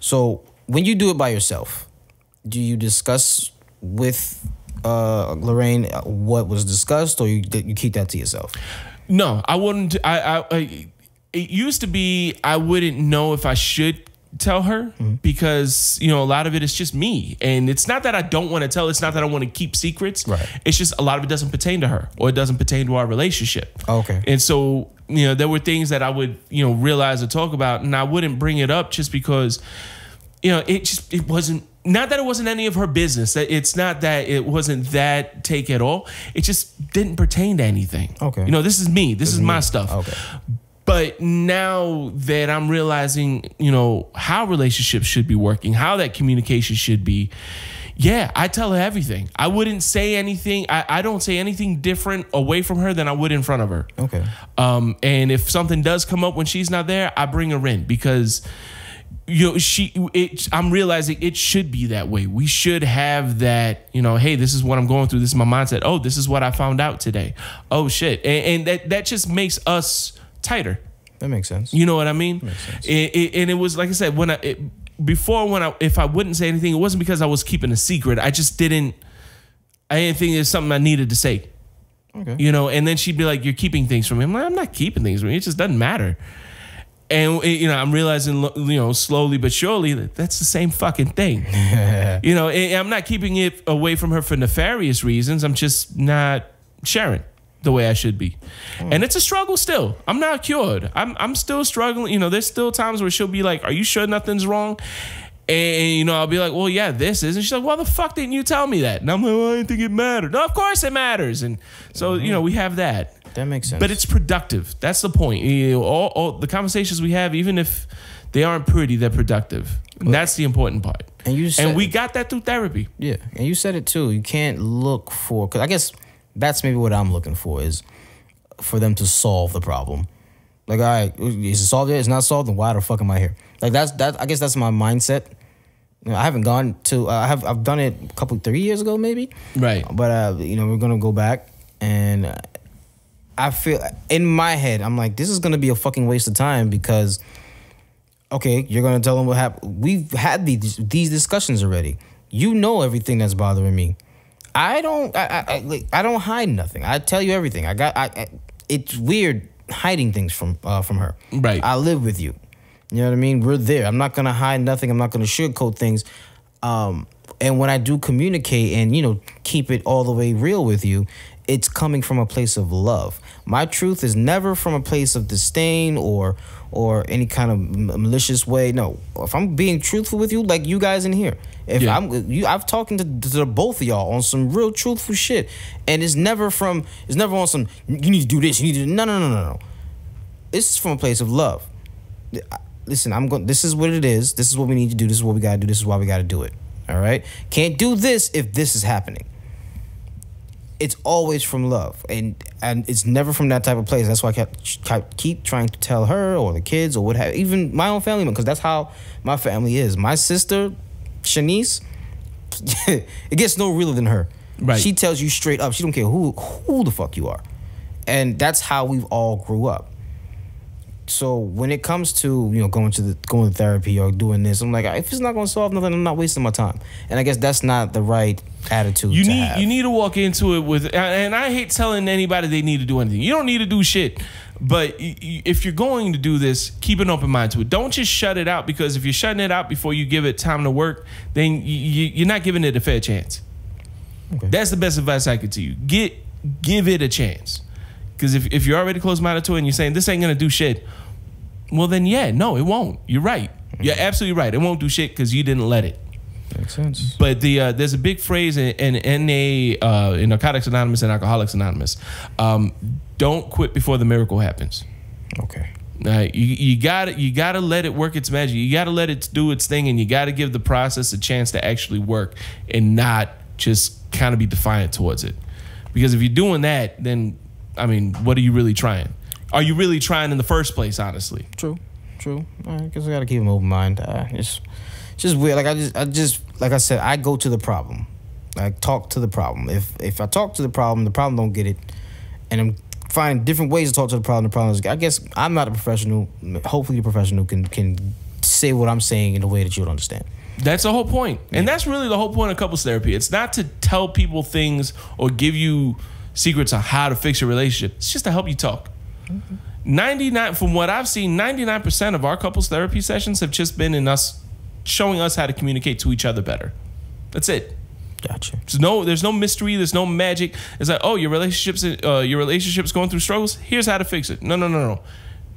So when you do it by yourself, do you discuss with Lorraine what was discussed, or you keep that to yourself? No, I wouldn't. It used to be I wouldn't know if I should tell her because a lot of it is just me, and it's not that I don't want to tell. It's not that I want to keep secrets. Right. It's just a lot of it doesn't pertain to her, or it doesn't pertain to our relationship. Okay. And so there were things that I would realize or talk about, and I wouldn't bring it up just because it wasn't. Not that it wasn't any of her business. It's not that it wasn't that take at all. It just didn't pertain to anything. Okay. This is me. This is my stuff. Okay. But now that I'm realizing, how relationships should be working, how that communication should be, yeah, I tell her everything. I wouldn't say anything. I don't say anything different away from her than I would in front of her. Okay. And if something does come up when she's not there, I bring her in because I'm realizing it should be that way. We should have that, hey, this is what I'm going through. This is my mindset. Oh, this is what I found out today. Oh, shit. And that just makes us tighter. That makes sense. You know what I mean? That makes sense. And it was, like I said, if I wouldn't say anything, it wasn't because I was keeping a secret. I didn't think there's something I needed to say. Okay. And then she'd be like, you're keeping things from me. I'm like, I'm not keeping things from me. It just doesn't matter. And, I'm realizing, slowly but surely that's the same fucking thing. I'm not keeping it away from her for nefarious reasons. I'm just not sharing the way I should be. And it's a struggle still. I'm not cured. I'm still struggling. There's still times where she'll be like, are you sure nothing's wrong? And, I'll be like, well, yeah, this is. And she's like, well, the fuck didn't you tell me that? And I'm like, well, I didn't think it mattered. No, of course it matters. And so, we have that. That makes sense. But it's productive. That's the point. All the conversations we have, even if they aren't pretty, they're productive. And that's the important part. And we got that through therapy. Yeah. And you said it too. You can't look for, because I guess that's maybe what I'm looking for, is for them to solve the problem. Like, all right, is it solved yet? It's not solved, then why the fuck am I here? Like, I guess that's my mindset. I haven't gone to, I've done it 3 years ago maybe. Right. But, we're going to go back, and I feel, in my head, I'm like, this is going to be a fucking waste of time, because, okay, you're going to tell them what happened. We've had these discussions already. You know everything that's bothering me. I don't hide nothing. I tell you everything. It's weird hiding things from her. Right. I live with you. You know what I mean? We're there. I'm not going to hide nothing. I'm not going to sugarcoat things. And when I do communicate and, keep it all the way real with you, it's coming from a place of love. My truth is never from a place of disdain or any kind of malicious way. No, if I'm being truthful with you, like you guys in here, I've talking to the both of y'all on some real truthful shit, and it's never on some you need to do this, you need to no. It's from a place of love. Listen, this is what it is. This is what we need to do. This is what we gotta do. This is why we gotta do it. All right, can't do this if this is happening. It's always from love, and it's never from that type of place. That's why I keep trying to tell her or the kids or what have, even my own family, because that's how my family is. My sister, Shanice, it gets no realer than her. Right. She tells you straight up. She don't care who the fuck you are, and that's how we've all grew up. So when it comes to going to therapy or doing this, I'm like, if it's not going to solve nothing, I'm not wasting my time. And I guess that's not the right attitude. You need to walk into it with, and I hate telling anybody they need to do anything. You don't need to do shit, but if you're going to do this, keep an open mind to it. Don't just shut it out, because if you're shutting it out before you give it time to work, then you're not giving it a fair chance. Okay. That's the best advice I could to you. Give it a chance. Because if you're already closed-minded to it and you're saying this ain't gonna do shit, well then no, it won't. You're right. You're absolutely right. It won't do shit because you didn't let it. Makes sense. But there's a big phrase in Narcotics Anonymous and Alcoholics Anonymous. Don't quit before the miracle happens. Okay. You gotta let it work its magic. You gotta let it do its thing, and you gotta give the process a chance to actually work and not just kind of be defiant towards it. Because if you're doing that, then what are you really trying? Are you really trying in the first place, honestly? True. I guess I gotta keep an open mind. It's just weird. Like I just like I said, I go to the problem. I talk to the problem. If I talk to the problem don't get it, and I'm finding different ways to talk to the problem is, I guess I'm not a professional. Hopefully, a professional can say what I'm saying in a way that you'll understand. That's the whole point. And that's really the whole point of couples therapy. It's not to tell people things or give you secrets on how to fix your relationship. It's just to help you talk. 99, from what I've seen, 99% of our couples therapy sessions have just been in us showing us how to communicate to each other better. That's it. Gotcha. There's no mystery. There's no magic. It's like, oh, your relationship's going through struggles. Here's how to fix it. No.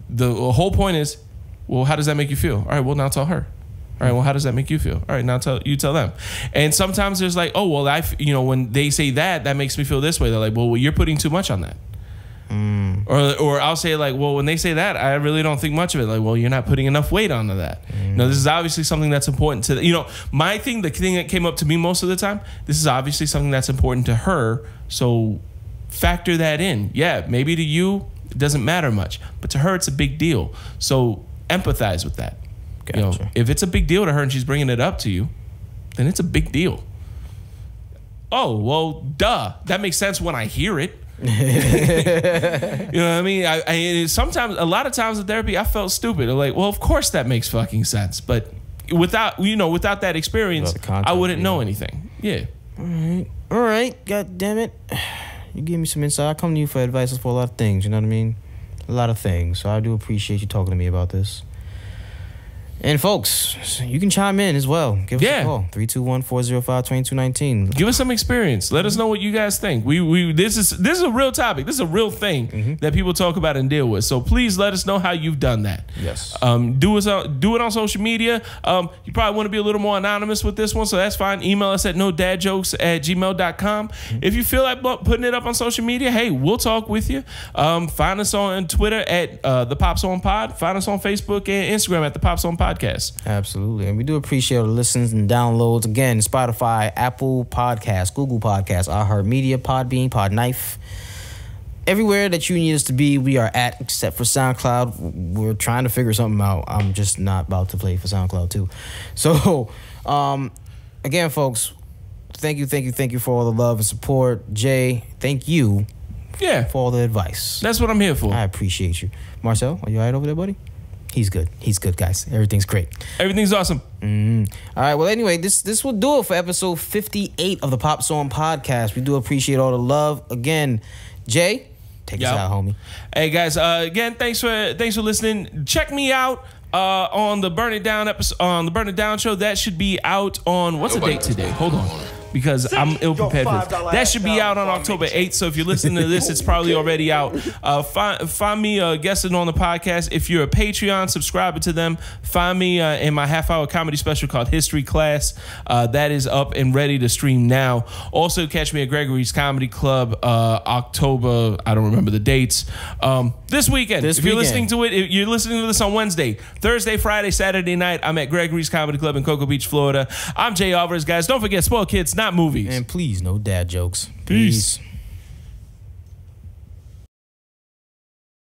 The whole point is, well, how does that make you feel? All right, well, now tell her. All right, well, how does that make you feel? All right, now tell them. And sometimes there's like, oh, well, when they say that makes me feel this way. They're like, well, you're putting too much on that. Or I'll say like, well, when they say that, I really don't think much of it. Like, well, you're not putting enough weight onto that. No, this is obviously something that's important to, the thing that came up to me most of the time, this is obviously something that's important to her. So factor that in. Yeah, maybe to you, it doesn't matter much, but to her, it's a big deal. So empathize with that. Gotcha. If it's a big deal to her and she's bringing it up to you, then it's a big deal. Oh, well, duh. That makes sense when I hear it. You know what I mean? Sometimes, a lot of times in therapy, I felt stupid. I'm like, well, of course that makes fucking sense. But without that experience, I wouldn't know anything. Yeah. All right. God damn it. You give me some insight. I come to you for advice for a lot of things. You know what I mean? A lot of things. So I do appreciate you talking to me about this. And folks, you can chime in as well. Give us a call, 321-405-2219. Give us some experience. Let us know what you guys think. This is a real topic. This is a real thing that people talk about and deal with. So please let us know how you've done that. Yes. Do it on social media. You probably want to be a little more anonymous with this one, so that's fine. Email us at nodadjokes@gmail.com. If you feel like putting it up on social media, hey, we'll talk with you. Find us on Twitter at the Pop Song Pod. Find us on Facebook and Instagram at the Pop Song Podcast. Absolutely. And we do appreciate the listens and downloads. Again, Spotify, Apple Podcasts, Google Podcasts, iHeartMedia, Podbean, Podknife. Everywhere that you need us to be, we are at, except for SoundCloud. We're trying to figure something out. I'm just not about to play for SoundCloud too. So, again, folks, thank you for all the love and support. Jay, thank you for all the advice. That's what I'm here for. I appreciate you. Marcel, are you all right over there, buddy? He's good. He's good, guys. Everything's great. Everything's awesome. All right. Well, anyway, this will do it for episode 58 of the Pop Song Podcast. We do appreciate all the love. Again, Jay, take us out, homie. Hey, guys. Again, thanks for listening. Check me out on the Burn It Down episode, on the Burn It Down show. That should be out on what's the date today? Hold on. Because I'm ill prepared for this. That should be out on October 8th. So if you're listening to this, it's probably already out. Find me guesting on the podcast. If you're a Patreon subscriber to them, find me in my half-hour comedy special called History Class. That is up and ready to stream now. Also, catch me at Gregory's Comedy Club October. I don't remember the dates. This weekend. If you're listening to it, if you're listening to this on Wednesday, Thursday, Friday, Saturday night, I'm at Gregory's Comedy Club in Cocoa Beach, Florida. I'm Jay Alvarez, guys. Don't forget, spoil kids, not movies. And please, no dad jokes. Peace.